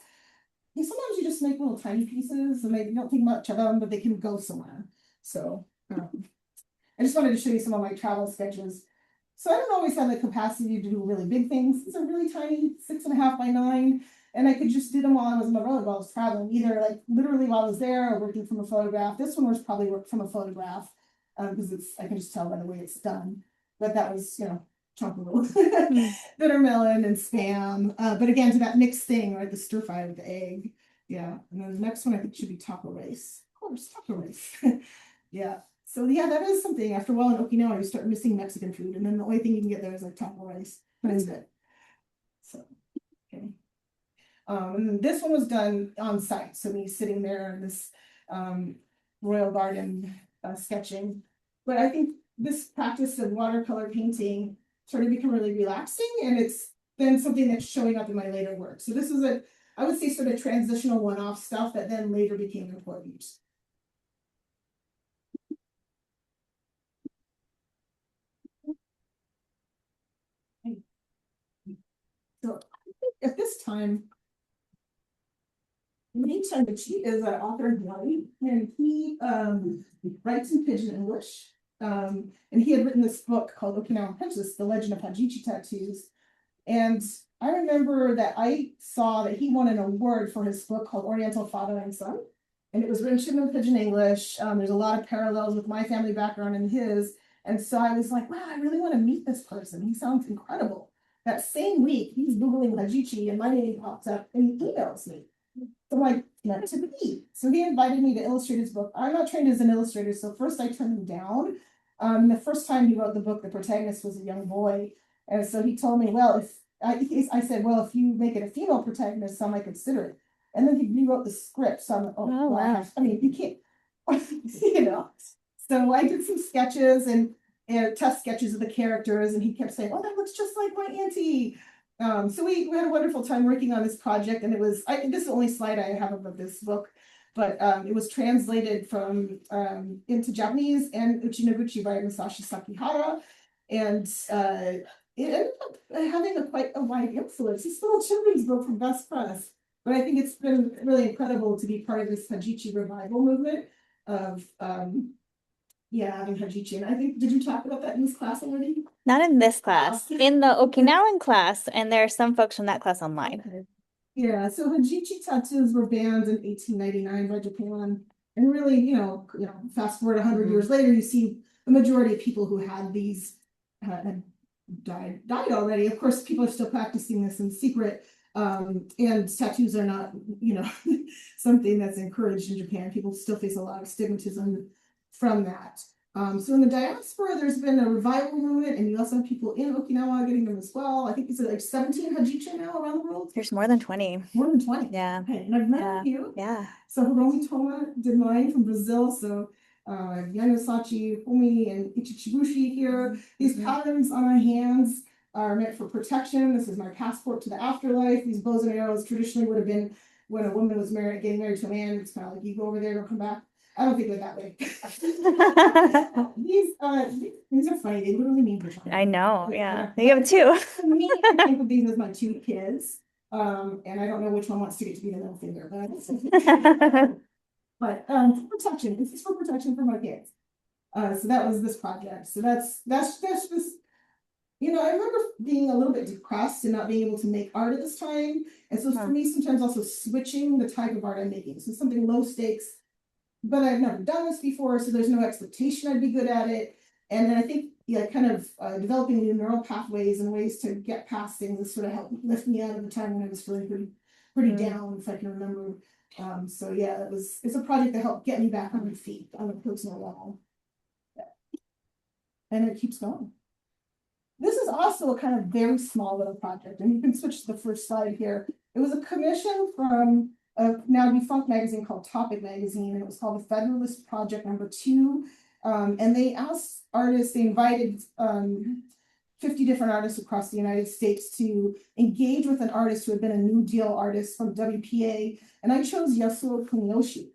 sometimes you just make little tiny pieces and you don't think much of them, but they can go somewhere. So I just wanted to show you some of my travel sketches. So I don't always have the capacity to do really big things. These are really tiny, 6.5 by 9. And I could just do them while I was on the road, while I was traveling, either like literally while I was there or working from a photograph. This one was probably worked from a photograph because I can just tell by the way it's done. But that was, you know, chocolate, bitter melon and spam. But again, to that mixed thing, right? The stir fry with the egg. Yeah. And then the next one I think should be taco rice. Of course, taco rice. Yeah. So yeah, that is something. After a while in Okinawa, you start missing Mexican food, and then the only thing you can get there is like taco rice. But it's good. So okay. And this one was done on site. So me sitting there in this royal garden sketching. But I think this practice of watercolor painting started to become really relaxing, and it's been something that's showing up in my later work. So this is I would say sort of transitional one-off stuff that then later became important. So at this time, Takahashi is an author in Hawaii, and he writes in Pidgin English. And he had written this book called Okinawan Princess, The Legend of Hajichi Tattoos. And I remember that I saw that he won an award for his book called Oriental Father and Son. And it was written in Pidgin English. There's a lot of parallels with my family background and his. And so I was like, wow, I really want to meet this person. He sounds incredible. That same week, he's Googling Hajichi and my name pops up and he emails me. So I'm like, meant to be. So he invited me to illustrate his book. I'm not trained as an illustrator, so first I turned him down. The first time he wrote the book, the protagonist was a young boy. And so he told me, well, I said, well, if you make it a female protagonist, I might consider it. And then he rewrote the script. So I'm like, oh, wow. I mean, you can't, you know. So I did some sketches and test sketches of the characters, and he kept saying, oh, that looks just like my auntie. So we had a wonderful time working on this project, and it was, this is the only slide I have of this book, but it was translated from into Japanese and Uchinaanchu by Masashi Sakihara, and it ended up having quite a wide influence. This little children's book from Best Press, but I think it's been really incredible to be part of this Hajichi revival movement of having Hajichi. And I think, did you talk about that in this class already? Not in this class, in the Okinawan class, and there are some folks from that class online. Okay. Yeah, so Hajichi tattoos were banned in 1899 by Japan. And really, you know, fast forward 100 years later, you see the majority of people who had these had died already. Of course, people are still practicing this in secret. And tattoos are not, you know, something that's encouraged in Japan. People still face a lot of stigmatism from that. So in the diaspora, there's been a revival movement, and you also have people in Okinawa getting them as well. I think it's like 17 Hajichi now around the world. There's more than 20. More than 20. Yeah. Okay, and I've met a few. Yeah. So Hiromi Toma did mine from Brazil. So Yanasachi, Homi, and Ichichibushi here. These patterns on my hands are meant for protection. This is my passport to the afterlife. These bows and arrows traditionally would have been when a woman was getting married to a man. It's kind of like, you go over there, don't come back. I don't think they're that way. These are funny. They literally mean for I know. Yeah. You have two. For me, I think of these as my two kids. And I don't know which one wants to get to be the middle finger, but for protection. This is for protection for my kids. So that was this project. So that's just, you know, I remember being a little bit depressed and not being able to make art at this time. And so for me, sometimes also switching the type of art I'm making. So something low stakes, but I've never done this before, so there's no expectation I'd be good at it. And then I think yeah, kind of developing new neural pathways and ways to get past things that sort of helped lift me out of the time when I was feeling pretty down, if I can remember. So yeah, it's a project that helped get me back on my feet on a personal level. And it keeps going. This is also a kind of very small little project, and you can switch to the first slide here. It was a commission from a now defunct magazine called Topic Magazine, and it was called the Federalist Project #2. And they asked artists, they invited 50 different artists across the United States to engage with an artist who had been a New Deal artist from WPA, and I chose Yasuo Kunioshi.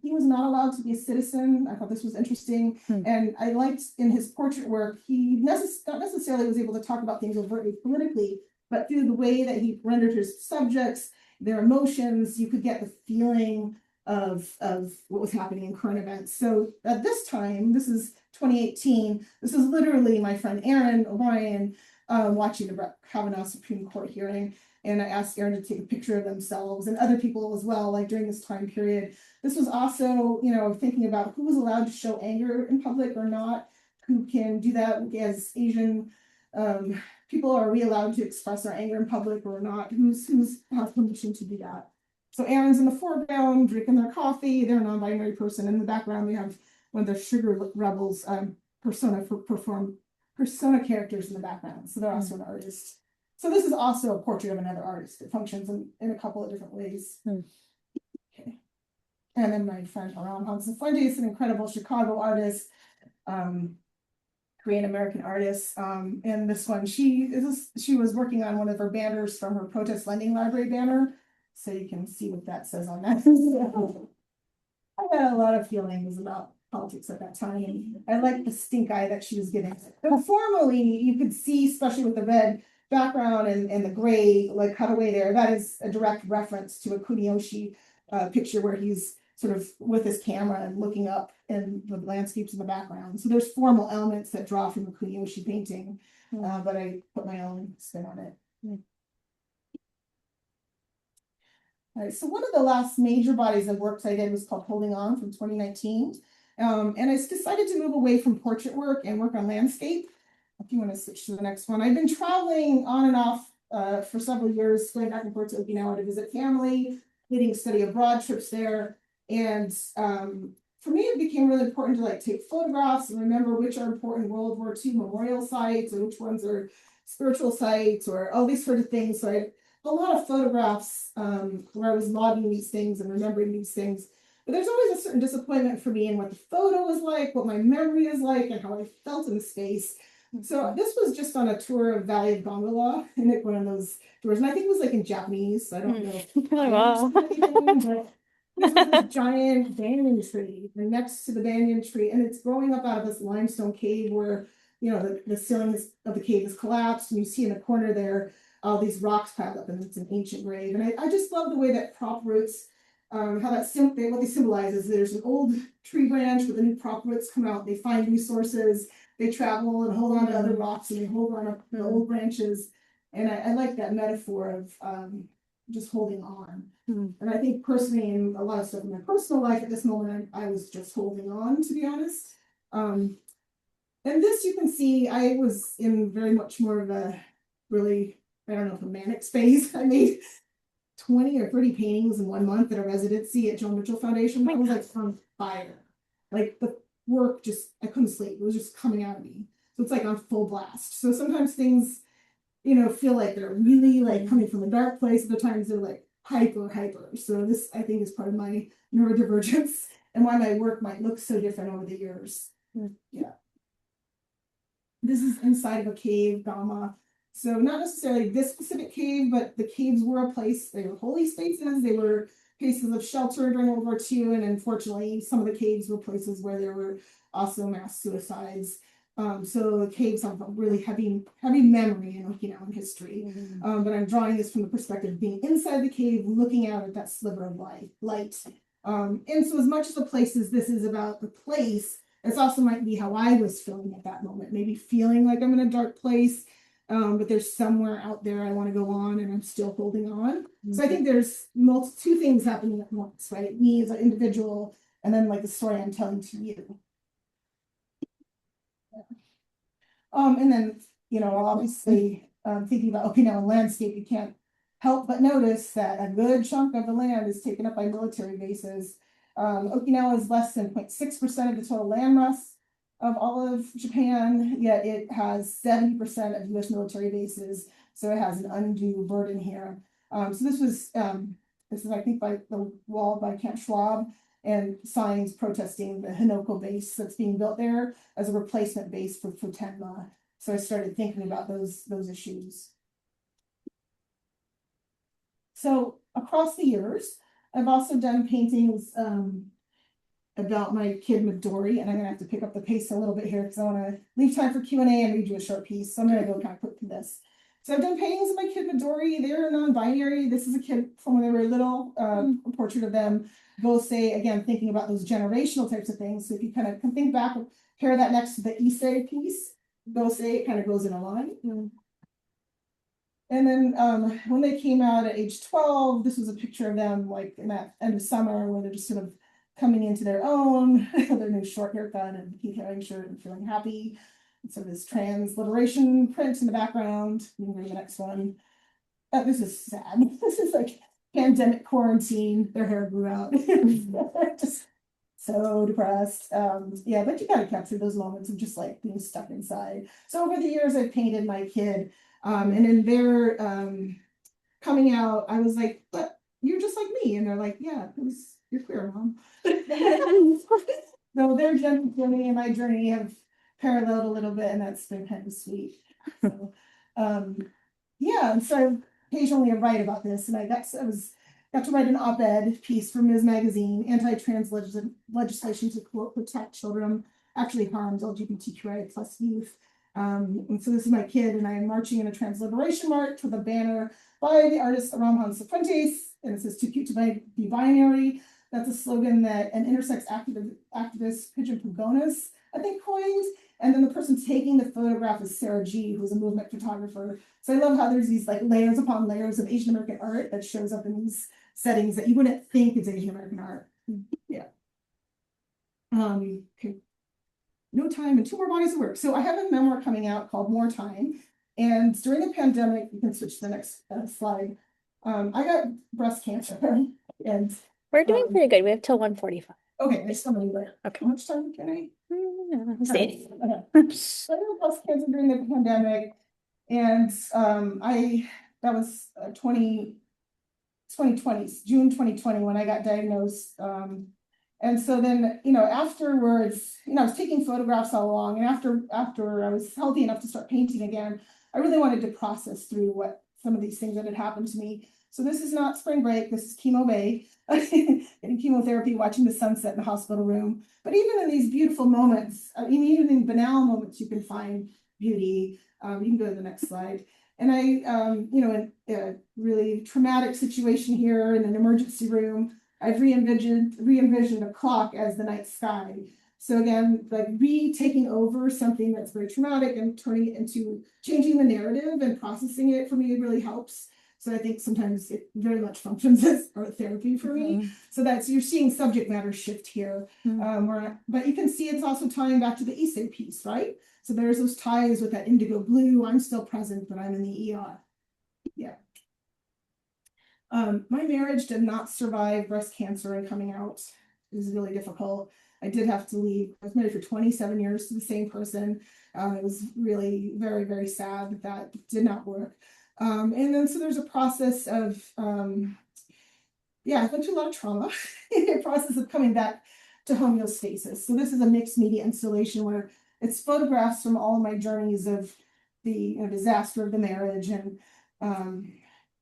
He was not allowed to be a citizen. I thought this was interesting. And I liked in his portrait work, he not necessarily was able to talk about things overtly politically, but through the way that he rendered his subjects, their emotions, you could get the feeling of what was happening in current events. So at this time, this is 2018, this is literally my friend Erin O'Brien watching the Kavanaugh Supreme Court hearing. And I asked Erin to take a picture of themselves and other people as well, like during this time period. This was also, thinking about who was allowed to show anger in public or not, who can do that as Asian people. Are we allowed to express our anger in public or not? Who's has permission to do that? So Erin's in the foreground, drinking their coffee. They're a non-binary person. In the background, we have one of the Sugar Rebels persona characters in the background. So they're also an artist. So this is also a portrait of another artist. It functions in a couple of different ways. Okay. And then my friend Aram Hansen Fuentes, an incredible Chicago artist, Korean American artist. And this one, she was working on one of her banners from her protest lending library banner. So you can see what that says on that. I had a lot of feelings about politics at that time. And I liked the stink eye that she was getting. But formally, you could see, especially with the red background and the gray like cutaway there, that is a direct reference to a Kuniyoshi picture where he's sort of with his camera and looking up and the landscapes in the background. So there's formal elements that draw from the Kuniyoshi painting, but I put my own spin on it. All right, so one of the last major bodies of works I did was called Holding On from 2019. And I decided to move away from portrait work and work on landscape. If you want to switch to the next one. I've been traveling on and off for several years, going back and forth to Okinawa to visit family, leading study abroad trips there. And for me, it became really important to take photographs and remember which are important World War II memorial sites or which ones are spiritual sites or all these sort of things. So I had a lot of photographs where I was logging these things and remembering these things. But there's always a certain disappointment for me in what the photo was like, what my memory is like, and how I felt in the space. So this was just on a tour of Valley of Gongola, and one of those tours, and I think it was in Japanese, so I don't know. Wow. But this was this giant banyan tree, and next to the banyan tree, and it's growing up out of this limestone cave where the ceiling of the cave is collapsed, and you see in the corner there all these rocks piled up, and it's an ancient grave. And I just love the way that prop roots, how what they symbolize is there's an old tree branch with the new prop roots come out, they find resources. They travel and hold on to other rocks and they hold on to the old branches. And I like that metaphor of just holding on. And I think personally, in a lot of stuff in my personal life at this moment, I was just holding on, to be honest. And this you can see, I was in very much more of a really, I don't know, a manic space. I made 20 or 30 paintings in 1 month at a residency at Joan Mitchell Foundation. I was on fire. The work I couldn't sleep. It was just coming out of me. So it's on full blast. So sometimes things, feel like they're really coming from a dark place. Other times they're hyper. So this, I think, is part of my neurodivergence and why my work might look so different over the years. Yeah. This is inside of a cave, Gama. So not necessarily this specific cave, but the caves were a place, they were holy spaces. They were places of shelter during World War II, and unfortunately, some of the caves were places where there were also mass suicides. So the caves have a really heavy memory in Okinawan history. But I'm drawing this from the perspective of being inside the cave, looking out at that sliver of light. And so as much as the place is, this is about the place, this also might be how I was feeling at that moment, maybe feeling like I'm in a dark place. But there's somewhere out there I want to go on and I'm still holding on. So I think there's two things happening at once, right? Me as an individual and then the story I'm telling to you. And then, obviously, thinking about Okinawan landscape, you can't help but notice that a good chunk of the land is taken up by military bases. Okinawa is less than 0.6% of the total land mass of all of Japan, yet it has 70% of US military bases, so it has an undue burden here. So this is, I think, by the wall by Camp Schwab, and signs protesting the Hinoko base that's being built there as a replacement base for Tenma. So I started thinking about those issues. So across the years, I've also done paintings about my kid Midori, and I'm gonna have to pick up the pace a little bit here because I want to leave time for Q&A and read you a short piece. So I'm gonna go kind of quick through this. So I've done paintings of my kid Midori. They're non-binary. This is a kid from when they were little, a portrait of them. Gosei, again, thinking about those generational types of things. So if you kind of can think back, pair that next to the Issei piece, Gosei kind of goes in a line. And then when they came out at age 12, this was a picture of them like in that end of summer where they're just sort of coming into their own, their new short haircut and pink herring shirt and feeling happy. And so this transliteration print in the background. You can go to the next one. This is sad. This is like pandemic quarantine. Their hair grew out. Just so depressed. Yeah, but you gotta capture those moments of just like being stuck inside. So over the years, I've painted my kid. And in their coming out, I was like, but you're just like me. And they're like, yeah, you're queer, Mom. So their journey and my journey have paralleled a little bit, and that's been kind of sweet. So, yeah, and so occasionally I write about this, and I got to write an op-ed piece for Ms. Magazine, anti-trans legislation to quote protect children actually harms LGBTQIA plus youth. And so this is my kid, and I am marching in a transliteration march with a banner by the artist Ramon Cifuentes, and it says "Too cute to be binary." That's a slogan that an intersex activist, Pigeon Pugonis, I think, coined. And then the person taking the photograph is Sarah G, who's a movement photographer. So I love how there's these like layers upon layers of Asian American art that shows up in these settings that you wouldn't think is Asian American art. Yeah. Okay. No time and 2 more bodies of work. So I have a memoir coming out called More Time. And during the pandemic, you can switch to the next slide. I got breast cancer. And We're doing pretty good. We have till 1:45. okay, I still need that. Okay. How much time can I? I'm staying. So I got breast cancer during the pandemic. And that was 2020, June 2020, when I got diagnosed. And so then, afterwards, I was taking photographs all along. And after I was healthy enough to start painting again, I really wanted to process through what some of these things that had happened to me. So this is not spring break. This is chemo bay, getting chemotherapy, watching the sunset in the hospital room. But even in these beautiful moments, even in banal moments, you can find beauty. You can go to the next slide. And I, in a really traumatic situation here in an emergency room, I've re-envisioned a clock as the night sky. So again, like taking over something that's very traumatic and turning it into changing the narrative and processing it for me really helps. So I think sometimes it very much functions as art therapy for me. So you're seeing subject matter shift here. But you can see it's also tying back to the Issei piece, right? So there's those ties with that indigo blue. I'm still present, but I'm in the ER. Yeah. My marriage did not survive breast cancer and coming out. It was really difficult. I did have to leave. I was married for 27 years to the same person. It was really very, very sad that did not work. And then so there's a process of, I went through a lot of trauma, a process of coming back to homeostasis. So this is a mixed media installation where it's photographs from all of my journeys of the disaster of the marriage and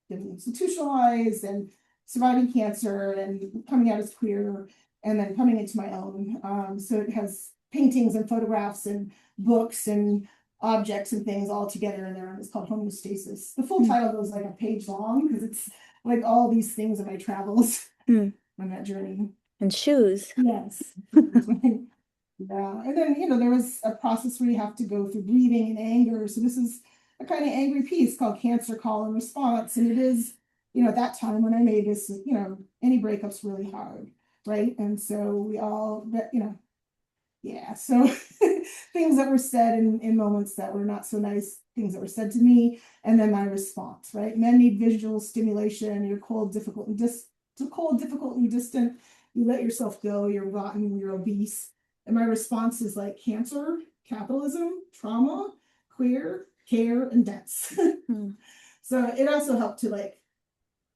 getting institutionalized and surviving cancer and coming out as queer and then coming into my own. So it has paintings and photographs and books and objects and things all together in there. It's called Homeostasis. The full title goes like a page long because it's like all these things in my travels on that journey. And shoes. Yes. Yeah. And then, there was a process where you have to go through grieving and anger. So this is a kind of angry piece called Cancer Call and Response. And it is, at that time when I made this, any breakup's really hard, right? And so we all, Yeah, so things that were said in moments that were not so nice, things that were said to me, and then my response, right? Men need visual stimulation. You're cold, difficult, and cold, difficult, and distant. You let yourself go. You're rotten. You're obese. And my response is like cancer, capitalism, trauma, queer, care, and dense. So it also helped to like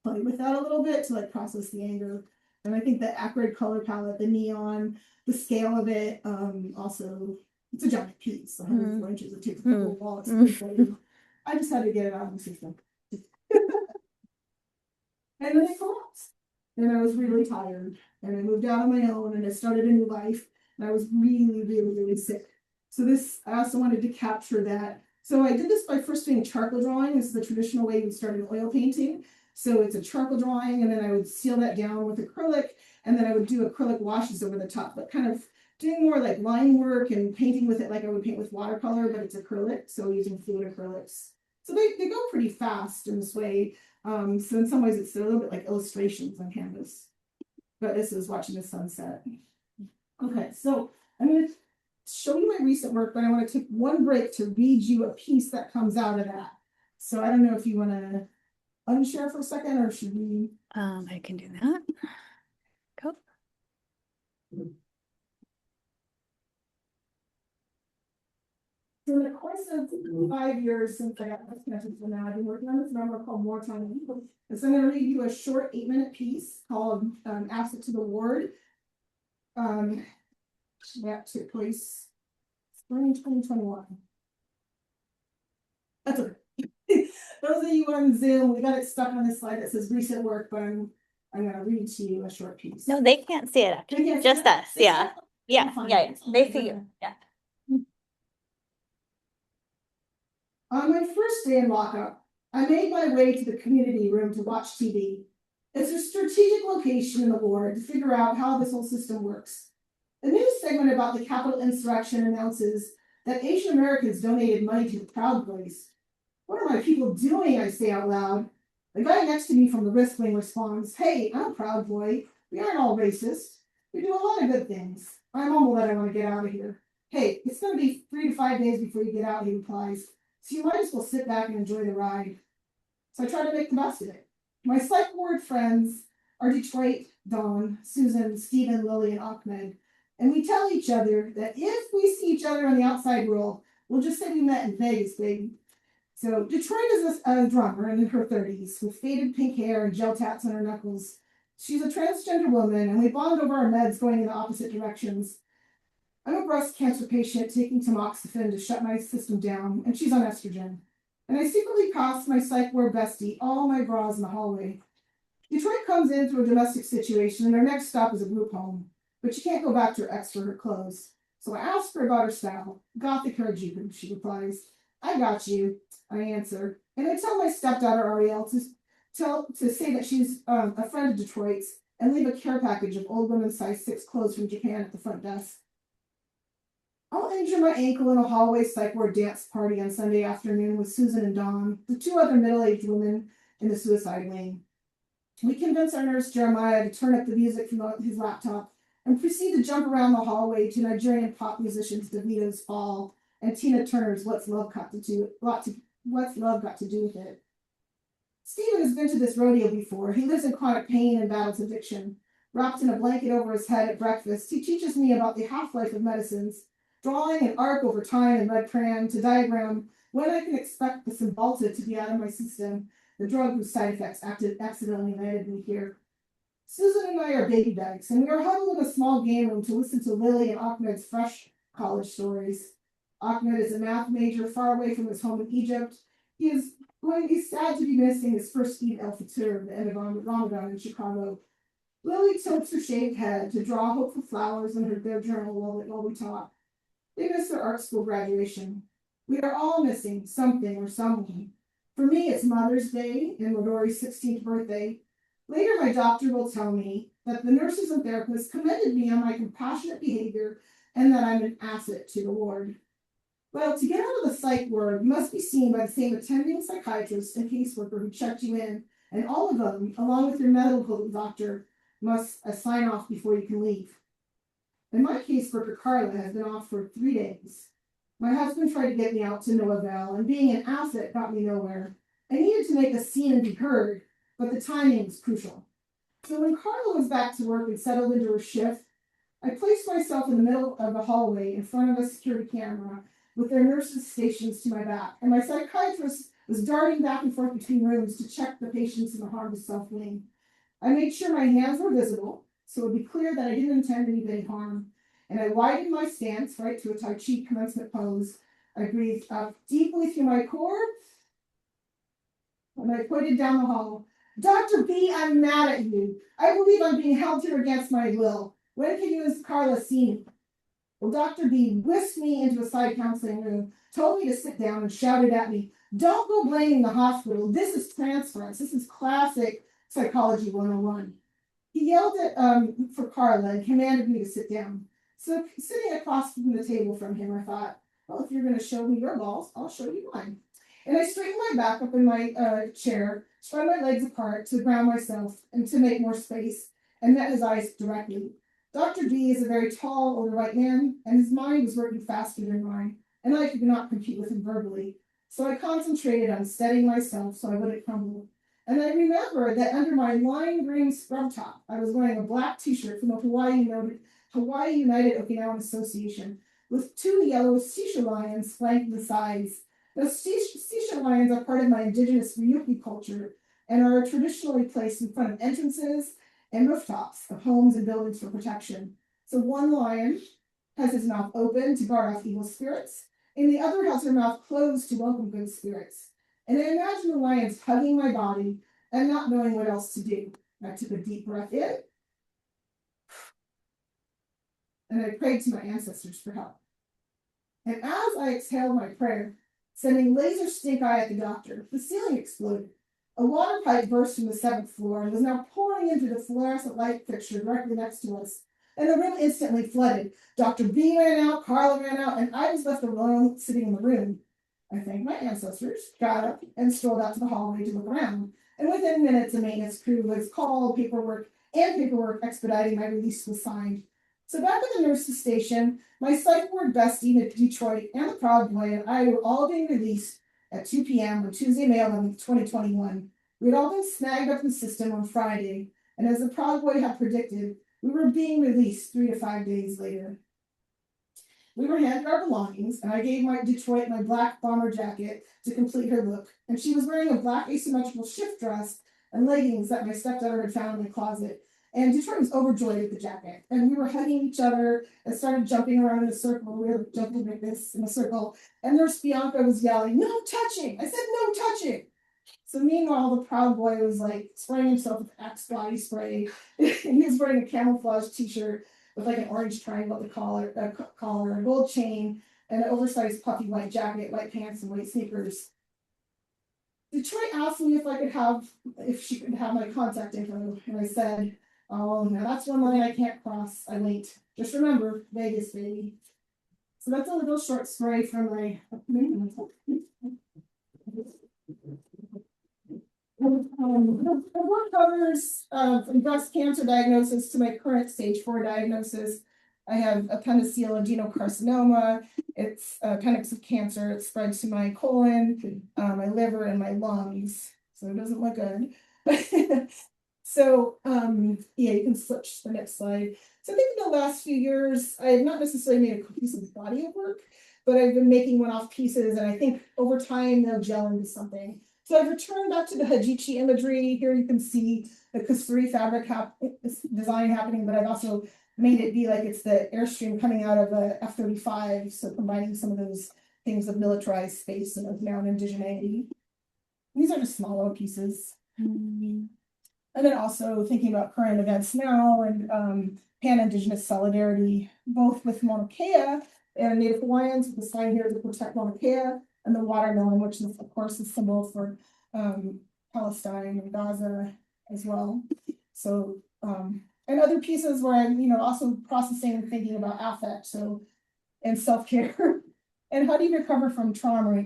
play with that a little bit to like process the anger. And I think the acrid color palette, the neon, the scale of it, also it's a giant piece, 104 inches. It takes a couple of wallets. I just had to get it out of the system. And then it collapsed. And I was really tired. And I moved out on my own and I started a new life. And I was really, really, really sick. So this, I also wanted to capture that. So I did this by first doing charcoal drawing. This is the traditional way we started oil painting. So it's a charcoal drawing, and then I would seal that down with acrylic, and then I would do acrylic washes over the top, but kind of doing more like line work and painting with it like I would paint with watercolor, but it's acrylic, so using fluid acrylics. So they go pretty fast in this way. So in some ways it's a little bit like illustrations on canvas. But this is watching the sunset. Okay, so I'm going to show you my recent work, but I want to take one break to read you a piece that comes out of that. So I don't know if you want to unshare for a second, or should we? I can do that. Go. So in the course of 5 years since I got this connected to now, I've been working on this memoir called More Time. And so I'm going to read you a short 8-minute piece called Asset to the Ward. That took place spring 2021. That's okay. Those of you on Zoom, we got it stuck on this slide that says recent work, but I'm going to read to you a short piece. No, they can't see it actually. Just us. Yeah. Yeah. Yeah. They see you. Yeah. On my first day in lockup, I made my way to the community room to watch TV. It's a strategic location in the ward to figure out how this whole system works. The news segment about the Capitol insurrection announces that Asian Americans donated money to the Proud Boys. What are my people doing? I say out loud. The guy next to me from the risk wing responds, "Hey, I'm a Proud Boy. We aren't all racist. We do a lot of good things. I'm humbled that I want to get out of here." "Hey, it's going to be 3 to 5 days before you get out," he replies. "So you might as well sit back and enjoy the ride." So I try to make the best of it. My psych ward friends are Detroit, Dawn, Susan, Stephen, Lily, and Ahmed. And we tell each other that if we see each other in the outside world, we'll just say we met in Vegas, baby. So Detroit is a drummer in her 30s with faded pink hair and gel tats on her knuckles. She's a transgender woman, and we bond over our meds going in the opposite directions. I'm a breast cancer patient taking tamoxifen to shut my system down, and she's on estrogen. And I secretly cost my psych ward bestie all my bras in the hallway. Detroit comes in through a domestic situation, and our next stop is a group home. But she can't go back to her ex for her clothes. So I ask her about her style. "Gothic Harajuku," she replies. "I got you," I answer. And I tell my stepdaughter Ariel to say that she's a friend of Detroit's and leave a care package of old women's size 6 clothes from Japan at the front desk. I'll injure my ankle in a hallway psych ward dance party on Sunday afternoon with Susan and Dawn, the 2 other middle-aged women in the suicide wing. We convince our nurse Jeremiah to turn up the music from his laptop and proceed to jump around the hallway to Nigerian pop musicians Davido's Fall and Tina Turner's What's Love Got to Do with It. Stephen has been to this rodeo before. He lives in chronic pain and battles addiction. Wrapped in a blanket over his head at breakfast, he teaches me about the half-life of medicines, drawing an arc over time in red crayon to diagram when I can expect the Cymbalta to be out of my system, the drug whose side effects accidentally landed me here. Susan and I are baby bags, and we are huddled in a small game room to listen to Lily and Ahmed's fresh college stories. Ahmed is a math major far away from his home in Egypt. He is going to be sad to be missing his first Eid al-Fitr at the end of Ramadan in Chicago. Lily tilts her shaved head to draw hopeful flowers in their journal while we talk. They miss their art school graduation. We are all missing something or someone. For me, it's Mother's Day and Midori's 16th birthday. Later, my doctor will tell me that the nurses and therapists commended me on my compassionate behavior and that I'm an asset to the ward. Well, to get out of the psych ward, you must be seen by the same attending psychiatrist and caseworker who checked you in, and all of them, along with your medical doctor, must sign off before you can leave. And my caseworker, Carla, has been off for 3 days. My husband tried to get me out to no avail, and being an asset got me nowhere. I needed to make a scene and be heard, but the timing was crucial. So when Carla was back to work and settled into her shift, I placed myself in the middle of the hallway in front of a security camera with their nurses stationed to my back, and my psychiatrist was darting back and forth between rooms to check the patients in the harm to self wing. I made sure my hands were visible, so it would be clear that I didn't intend anybody harm, and I widened my stance right to a Tai Chi commencement pose. I breathed up deeply through my core, and I pointed down the hall. Dr. B, I'm mad at you. I believe I'm being held here against my will. When can you and Carla see me? Well, Dr. B whisked me into a side counseling room, told me to sit down, and shouted at me, "Don't go blaming the hospital. This is transference. This is classic psychology 101. He yelled at for Carla and commanded me to sit down. So sitting across from the table from him, I thought, well, if you're going to show me your balls, I'll show you mine. And I straightened my back up in my chair, spread my legs apart to ground myself and to make more space, and met his eyes directly. Dr. D is a very tall, older white man, and his mind was working faster than mine, and I could not compete with him verbally. So I concentrated on steadying myself so I wouldn't crumble. And I remember that under my lime green scrub top, I was wearing a black t-shirt from the Hawaii United Okinawan Association with 2 yellow sisha lions flanking the sides. Those sisha lions are part of my indigenous Ryuki culture and are traditionally placed in front of entrances and rooftops of homes and buildings for protection. So one lion has his mouth open to guard off evil spirits, and the other has her mouth closed to welcome good spirits. And I imagine the lions hugging my body and not knowing what else to do. I took a deep breath in, and I prayed to my ancestors for help. And as I exhaled my prayer, sending laser stink eye at the doctor, the ceiling exploded. A water pipe burst from the 7th floor and was now pouring into the fluorescent light fixture directly next to us. And the room instantly flooded. Dr. B ran out, Carla ran out, and I was left alone sitting in the room. I thanked my ancestors, got up, and strolled out to the hallway to look around. And within minutes, a maintenance crew was called, paperwork expediting my release was signed. So back at the nurse's station, my psych ward bestie at Detroit and the Proud Boy and I were all being released at 2 p.m. on Tuesday, May 11th, 2021. We had all been snagged up in the system on Friday, and as the Proud Boy had predicted, we were being released 3 to 5 days later. We were handed our belongings, and I gave my Detroit my black bomber jacket to complete her look, and she was wearing a black asymmetrical shift dress and leggings that my stepdaughter had found in the closet. And Detroit was overjoyed at the jacket, and we were hugging each other and started jumping around in a circle. We were jumping like this in a circle, and Nurse Bianca was yelling, "No touching!" I said, "No touching!" So meanwhile, the Proud Boy was like spraying himself with Axe body spray, and he was wearing a camouflage t-shirt with like an orange triangle at the collar, a gold chain, and an oversized puffy white jacket, white pants, and white sneakers. Detroit asked me if she could have my contact info, and I said, "Oh, no, that's one line I can't cross. I wait. Just remember, Vegas, baby." So that's a little short story from my. The book covers from breast cancer diagnosis to my current stage 4 diagnosis. I have appendiceal adenocarcinoma. It's appendix of cancer. It spreads to my colon, my liver, and my lungs. So it doesn't look good. So, yeah, you can switch to the next slide. So I think in the last few years, I have not necessarily made a cohesive body of work, but I've been making one-off pieces, and I think over time they'll gel into something. So I've returned back to the Hajichi imagery. Here you can see the Kusuri fabric design happening, but I've also made it be like it's the Airstream coming out of a F-35, so combining some of those things of militarized space and of now indigeneity. These are just small little pieces. And then also thinking about current events now and pan-Indigenous solidarity, both with Mauna Kea and Native Hawaiians, with the sign here to protect Mauna Kea, and the watermelon, which is, of course, a symbol for Palestine and Gaza as well. So, and other pieces where I'm, also processing and thinking about affect, so, and self-care, and how do you recover from trauma?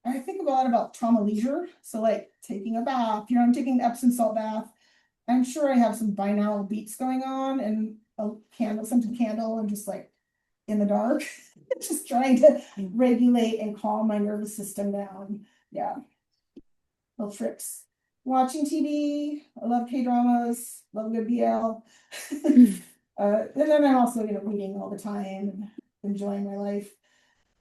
I think a lot about trauma leisure. So like taking a bath, I'm taking an Epsom salt bath. I'm sure I have some binaural beats going on, and a candle, scented candle, and just like in the dark, just trying to regulate and calm my nervous system down. Yeah, little tricks. Watching TV. I love K-dramas. Love a good BL. And then I'm also, reading all the time and enjoying my life.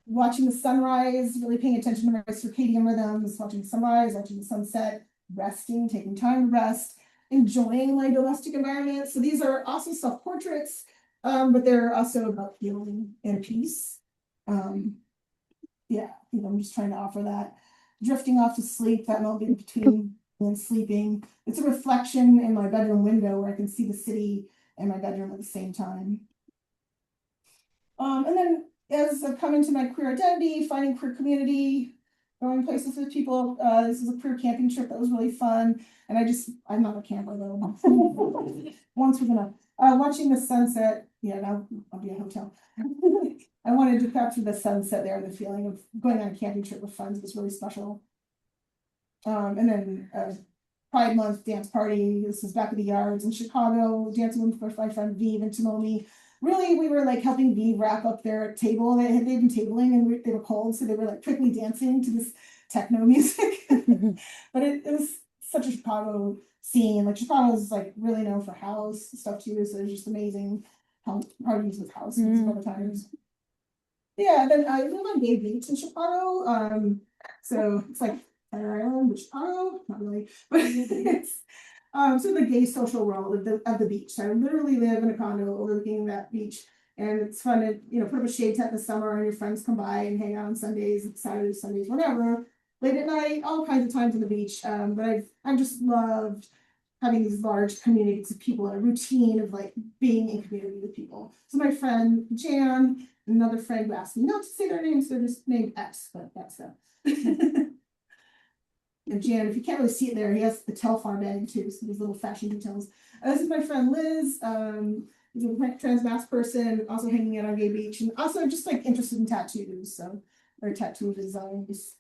Watching the sunrise, really paying attention to my circadian rhythms, watching the sunrise, watching the sunset, resting, taking time to rest, enjoying my domestic environment. So these are also self-portraits, but they're also about healing and peace. Yeah, I'm just trying to offer that. Drifting off to sleep, that moment between and sleeping. It's a reflection in my bedroom window where I can see the city and my bedroom at the same time. And then as I've come into my queer identity, finding queer community, going places with people, this is a queer camping trip that was really fun. And I'm not a camper though. Once we're gonna, watching the sunset, yeah, now I'll be a hotel. I wanted to capture the sunset there, the feeling of going on a camping trip with friends was really special. And then Pride Month dance party. This is back at the yards in Chicago, dancing with my friend Vive and Tomoye. Really, we were like helping Vive wrap up their table. They'd been tabling and they were cold, so they were like quickly dancing to this techno music. But it was such a Chicago scene. Like Chicago is like really known for house stuff too, so it's just amazing how parties with house other times. Yeah, then I live on Gay Beach in Chicago. So it's like Fire Island, but Chicago, not really, but it's so the gay social world of the beach. So I literally live in a condo overlooking that beach, and it's fun to put up a shade tent in the summer, and your friends come by and hang out on Sundays, Saturdays, Sundays, whatever, late at night, all kinds of times on the beach. But I've just loved having these large communities of people and a routine of like being in community with people. So my friend Jan, another friend who asked me not to say their names, they're just named X, but that's them. And Jan, if you can't really see it there, he has the Telfar bag too, so these little fashion details. This is my friend Liz, who's a trans mass person, also hanging out on Gay Beach, and also just like interested in tattoos, so or tattoo designs.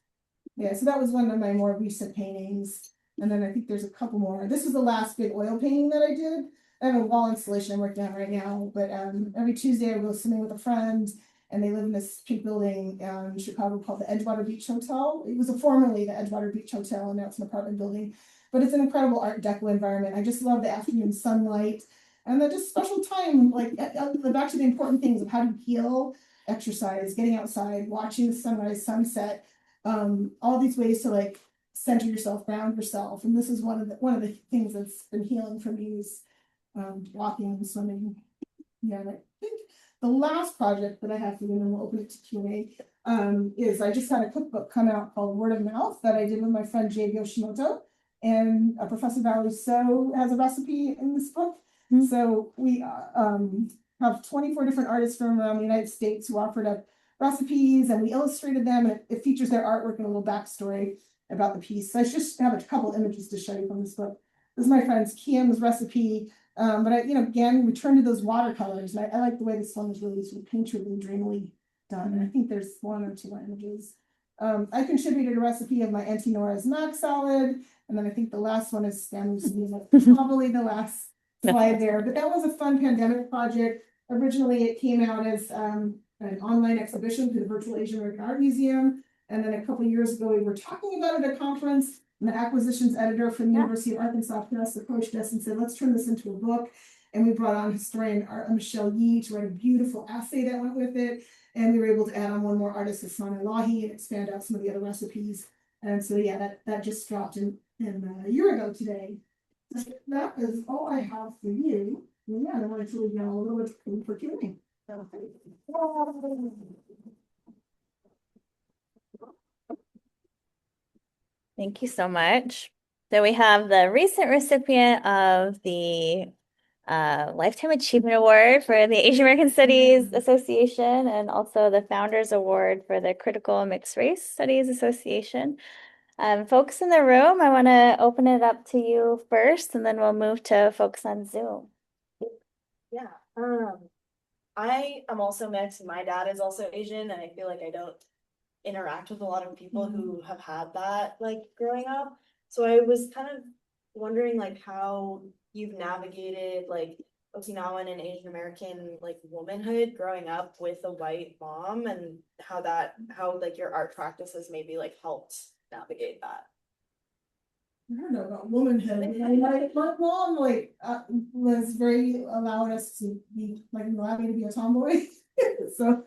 Yeah, so that was one of my more recent paintings. And then I think there's a couple more. This is the last big oil painting that I did. I have a wall installation I'm working on right now, but every Tuesday I go swimming with a friend, and they live in this pink building in Chicago called the Edgewater Beach Hotel. It was formerly the Edgewater Beach Hotel, and now it's an apartment building. But it's an incredible Art Deco environment. I just love the afternoon sunlight and the just special time, like back to the important things of how to heal, exercise, getting outside, watching the sunrise, sunset, all these ways to like center yourself, ground yourself. And this is one of the things that's been healing for me is walking and swimming. Yeah, and I think the last project that I have for you, and then we'll open it to Q&A, is I just had a cookbook come out called Word of Mouth that I did with my friend Jade Yoshimoto, and Professor Valerie So has a recipe in this book. So we have 24 different artists from around the United States who offered up recipes, and we illustrated them, and it features their artwork and a little backstory about the piece. So I just have a couple images to show you from this book. This is my friend's Kiam's recipe. But again, return to those watercolors. And I like the way this one is really sort of painterly, dreamily done. And I think there's one or two more images. I contributed a recipe of my Auntie Nora's mac salad. And then I think the last one is probably the last slide there. But that was a fun pandemic project. Originally, it came out as an online exhibition through the Virtual Asian American Art Museum. And then a couple of years ago, we were talking about it at a conference. And the acquisitions editor from the University of Arkansas Press approached us and said, let's turn this into a book. And we brought on historian Michelle Yee to write a beautiful essay that went with it. And we were able to add on one more artist, Hassan Elahi, and expand out some of the other recipes. And so, yeah, that just dropped in a year ago today. So that is all I have for you. And yeah, I wanted to leave you all a little bit for Q&A. Thank you so much. So we have the recent recipient of the Lifetime Achievement Award for the Asian American Studies Association, and also the Founders Award for the Critical Mixed Race Studies Association. Folks in the room, I want to open it up to you first, and then we'll move to folks on Zoom. Yeah, I am also mixed. My dad is also Asian, and I feel like I don't interact with a lot of people who have had that like growing up. So I was kind of wondering like how you've navigated like Okinawan and Asian American like womanhood growing up with a white mom, and how like your art practices maybe like helped navigate that. I don't know about womanhood. My mom was very allowed us to be like allowed me to be a tomboy. So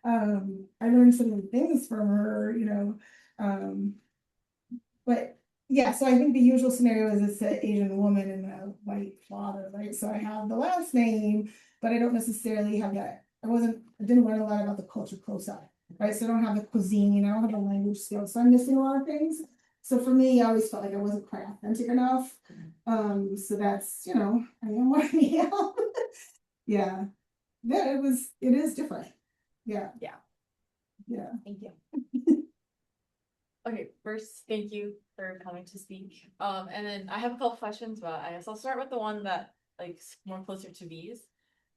I learned so many things from her, you know. But yeah, so I think the usual scenario is it's an Asian woman and a white father, right? So I have the last name, but I don't necessarily have that. I didn't learn a lot about the culture close up, right? So I don't have the cuisine, I don't have the language skills, so I'm missing a lot of things. So for me, I always felt like I wasn't quite authentic enough. So that's, you know, I am what I am. Yeah. Yeah, it is different. Yeah. Yeah. Yeah. Thank you. Okay, first, thank you for coming to speak. And then I have a couple questions, but I guess I'll start with the one that like more closer to V's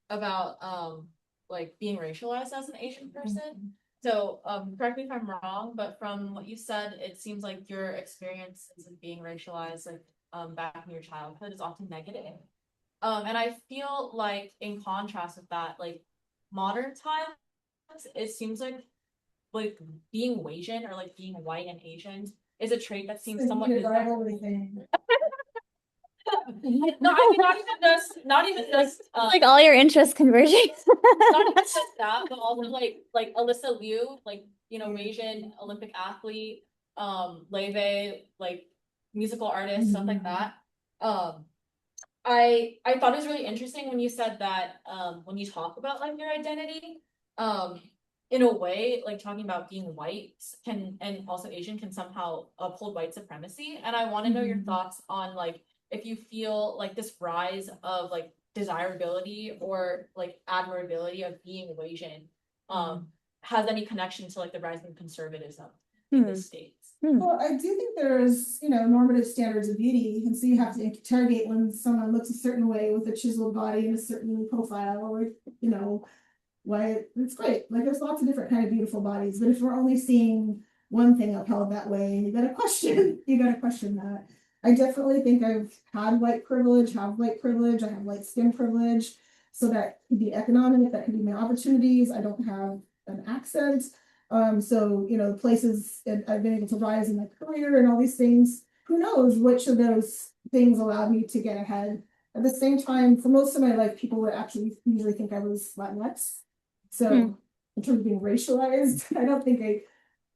about like being racialized as an Asian person. So correct me if I'm wrong, but from what you said, it seems like your experiences of being racialized like back in your childhood is often negative. And I feel like in contrast with that, like modern times, it seems like being Asian or like being white and Asian is a trait that seems somewhat rivalry thing. No, I mean not even just Like all your interest converging. not even just that, but also like Alyssa Liu, like you know, Asian Olympic athlete, Leve, like musical artist, stuff like that. I thought it was really interesting when you said that when you talk about like your identity, in a way, like talking about being white can and also Asian can somehow uphold white supremacy. And I want to know your thoughts on like if you feel like this rise of like desirability or like admirability of being Asian has any connection to like the rise in conservatism in the States. Well, I do think there's, you know, normative standards of beauty, and so you have to interrogate when someone looks a certain way with a chiseled body and a certain profile, or you know, why it's great. Like there's lots of different kind of beautiful bodies, but if we're only seeing one thing upheld that way, you gotta question, that. I definitely think I've had white privilege, have white privilege, I have white skin privilege, so that could be economic, that could be my opportunities. I don't have an accent. So you know, places I've been able to rise in my career and all these things. Who knows which of those things allowed me to get ahead? At the same time, for most of my life, people would actually usually think I was Latinx. So in terms of being racialized, I don't think I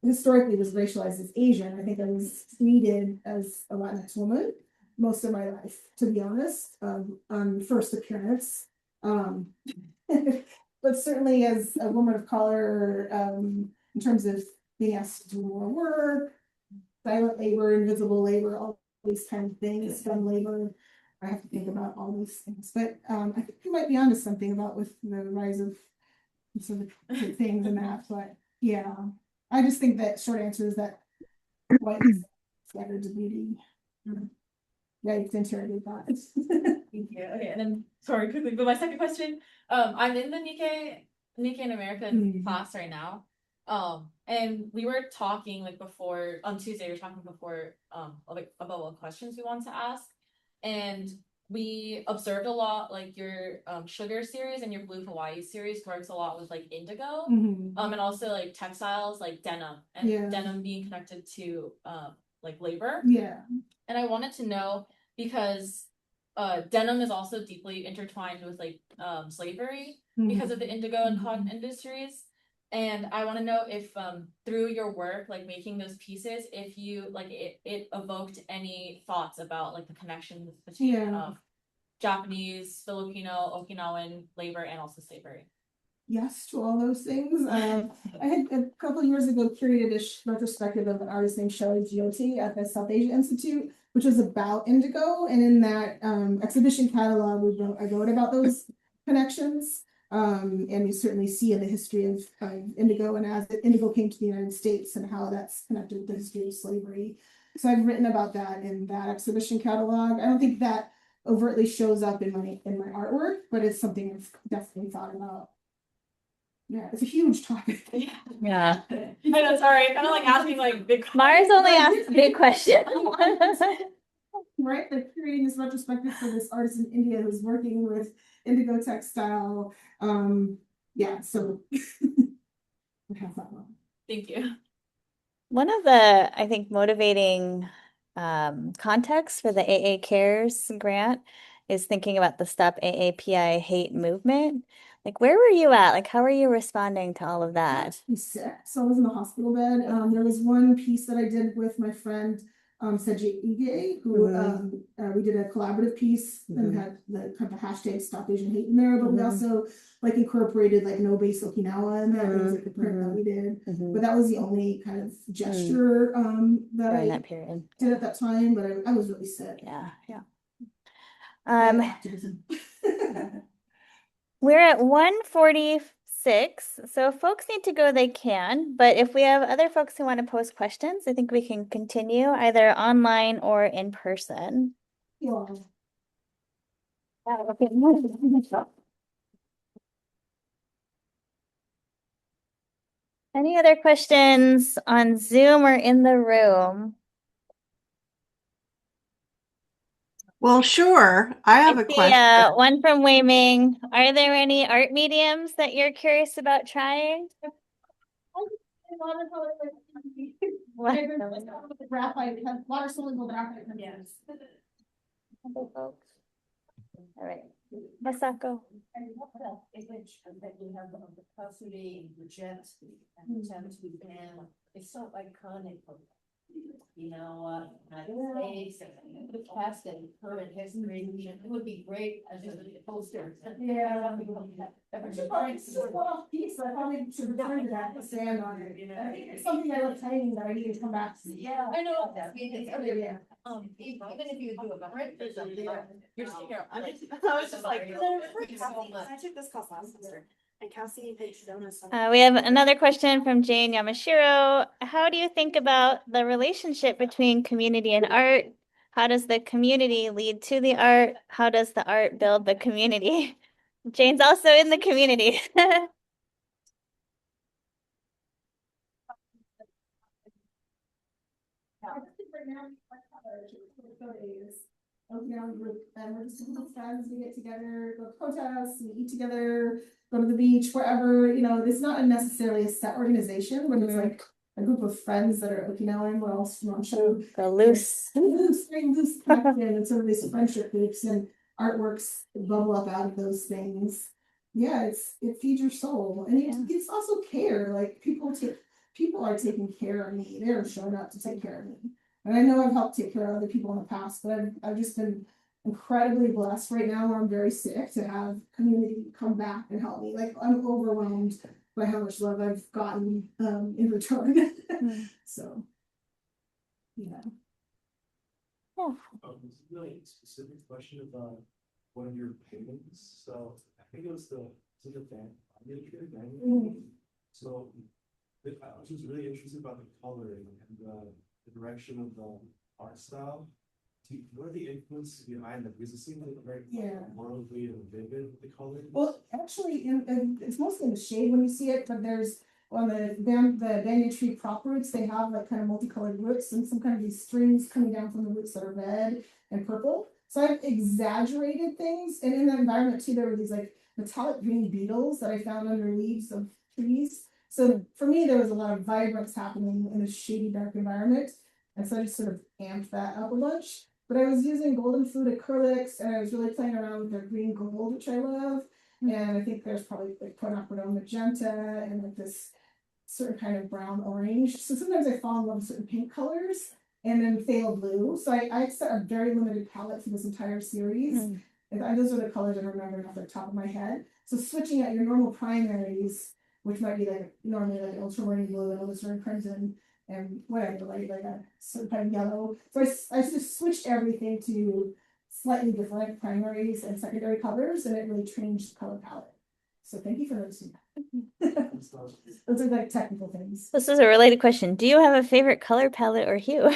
historically was racialized as Asian. I think I was treated as a Latinx woman most of my life, to be honest, on first appearance. But certainly as a woman of color, in terms of being asked to do more work, silent labor, invisible labor, all these kind of things, done labor. I have to think about all these things. But I think you might be onto something about with the rise of some of the things and that. But yeah, I just think that short answer is that white standards of beauty. Yeah, you can interrogate that. Thank you. Okay, and then sorry, quickly, but my second question, I'm in the Nikkei and American class right now. And we were talking like before on Tuesday, we were talking before like about what questions we want to ask. And we observed a lot like your sugar series and your blue Hawaii series works a lot with like indigo. And also like textiles like denim and denim being connected to like labor. Yeah. And I wanted to know because denim is also deeply intertwined with like slavery because of the indigo and cotton industries. And I want to know if through your work, like making those pieces, if you like it evoked any thoughts about like the connection between Japanese, Filipino, Okinawan labor and also slavery. Yes to all those things. I had a couple of years ago curated a retrospective of an artist named Shelley Giotti at the South Asia Institute, which was about indigo. And in that exhibition catalog, I wrote about those connections. And you certainly see in the history of indigo and as indigo came to the United States and how that's connected with the history of slavery. So I've written about that in that exhibition catalog. I don't think that overtly shows up in my artwork, but it's something I've definitely thought about. Yeah, it's a huge topic. Yeah. I know, sorry, kind of like asking like big Mars only asked big questions. Right, like creating this retrospective for this artist in India who's working with indigo textile. Yeah, so I have that one. Thank you. One of the, I think, motivating contexts for the AA Cares grant is thinking about the Stop AAPI hate movement. Like, where were you at? Like, how were you responding to all of that? Sick. So I was in the hospital bed. There was one piece that I did with my friend Seji Ige, who we did a collaborative piece and had the kind of hashtag Stop Asian Hate in there, but we also like incorporated like No Base Okinawa in that. It was like the print that we did. But that was the only kind of gesture that During I that period. did at that time. But I was really sick. Yeah, yeah. Activism. We're at 1:46, so if folks need to go, they can. But if we have other folks who want to post questions, I think we can continue either online or in person. Yeah. Any other questions on Zoom or in the room? Well, sure. I have a question. One from Weiming. Are there any art mediums that you're curious about trying? What? Graphite, water soluble graphite. Yes. All right. Masako. And what the image that you have of the custody, the jet, and the tattoo band, it's so iconic. You know, United States and the past and current history, it would be great as a poster. Yeah. It's a one-off piece, I probably should return to that, the sand on it, you know, I think it's something I love tiny that I need to come back to. Yeah, I know. I mean, it's other, Yeah. even if you do a print or something, You're sitting here. I was just like, so much. I took this class last semester, and Cassie had shown us. We have another question from Jane Yamashiro. How do you think about the relationship between community and art? How does the community lead to the art? How does the art build the community? Jane's also in the community. We're just with friends, we get together, go to protests, we eat together, go to the beach, wherever, you know, it's not necessarily a set organization, but it's like a group of friends that are Okinawan, we're all from Anshu. Go loose. Very loose connected, and sort of these friendship groups and artworks bubble up out of those things. Yeah, it feeds your soul, and it's also care. Like people are taking care of me. They're showing up to take care of me. And I know I've helped take care of other people in the past, but I've just been incredibly blessed right now where I'm very sick to have community come back and help me. Like I'm overwhelmed by how much love I've gotten in return. So yeah. This is really a specific question about one of your paintings. So I think it was the band. So I was just really interested about the coloring and the direction of the art style. What are the influences behind that? Because it seems like very worldly and vivid, the coloring. Well, actually, it's mostly in the shade when you see it, but there's on the banyan tree prop roots, they have like kind of multicolored roots and some kind of these strings coming down from the roots that are red and purple. So I've exaggerated things, and in the environment too, there were these like metallic green beetles that I found under leaves of trees. So for me, there was a lot of vibrance happening in a shady, dark environment, and so I just sort of amped that up a bunch. But I was using golden fluid acrylics, and I was really playing around with their green gold, which I love. And I think there's probably like quinacridone magenta and like this certain kind of brown orange. So sometimes I fall in love with certain pink colors, and then phthalo blue. So I set a very limited palette for this entire series. And those are the colors I'm remembering off the top of my head. So switching out your normal primaries, which might be like normally like ultramarine blue and alizarin crimson and whatever, like a certain kind of yellow. So I just switched everything to slightly different primaries and secondary colors, and it really changed the color palette. So thank you for noticing that. Those are like technical things. This is a related question. Do you have a favorite color palette or hue?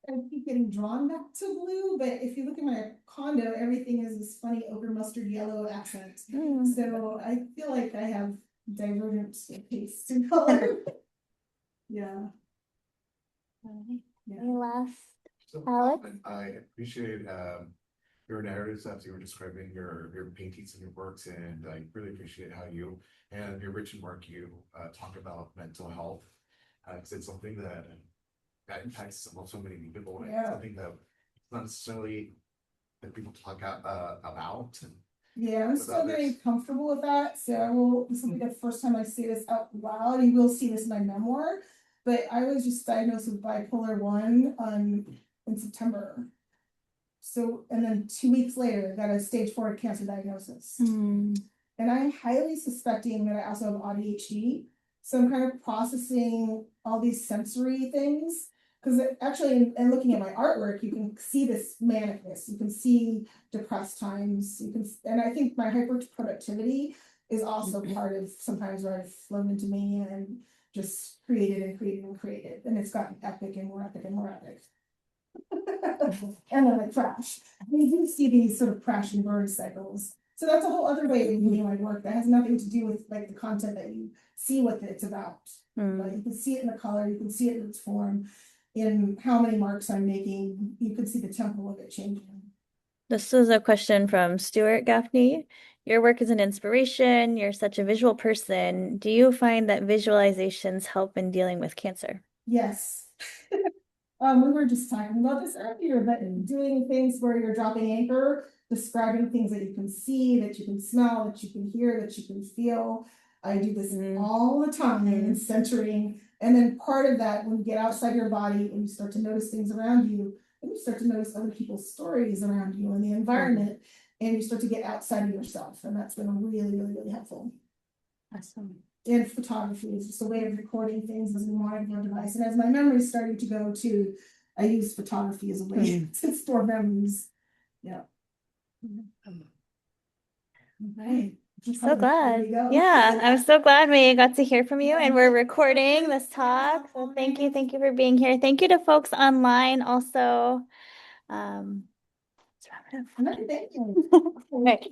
I keep getting drawn back to blue, but if you look at my condo, everything is this funny ochre mustard yellow accent. So I feel like I have divergent taste in color. Yeah. Any last? So Alex? I appreciate your narratives as you were describing your paintings and your works, and I really appreciate how you and your written work you talk about mental health, because it's something that impacts so many people, and it's something that it's not necessarily that people talk about. Yeah, I'm still getting comfortable with that. So this will be the first time I say this out loud. You will see this in my memoir. But I was just diagnosed with bipolar 1 in September. So, and then 2 weeks later, got a stage 4 cancer diagnosis. And I'm highly suspecting that I also have ADHD. So I'm kind of processing all these sensory things. Because actually, in looking at my artwork, you can see this manicness. You can see depressed times. And I think my hyper productivity is also part of sometimes where I've flown into mania and just created and created and created. And it's gotten epic and more epic and more epic. And then I crash. You do see these sort of crash and burn cycles. So that's a whole other way of viewing my work that has nothing to do with like the content that you see what it's about. But you can see it in the color, you can see it in its form, in how many marks I'm making. You can see the tempo of it changing. This is a question from Stuart Gaffney. Your work is an inspiration. You're such a visual person. Do you find that visualizations help in dealing with cancer? Yes. We were just talking about this earlier, but doing things where you're dropping anchor, describing things that you can see, that you can smell, that you can hear, that you can feel. I do this all the time and centering. And then part of that, when you get outside your body and you start to notice things around you, and you start to notice other people's stories around you and the environment, and you start to get outside of yourself. And that's been really, really, really helpful. Awesome. And photography is just a way of recording things as a monitoring device. And as my memory is starting to go to, I use photography as a way to store memories. Yeah. Right. So glad. Yeah, I'm so glad we got to hear from you, and we're recording this talk. So thank you for being here. Thank you to folks online also. Let's wrap it up. Thank you. Right.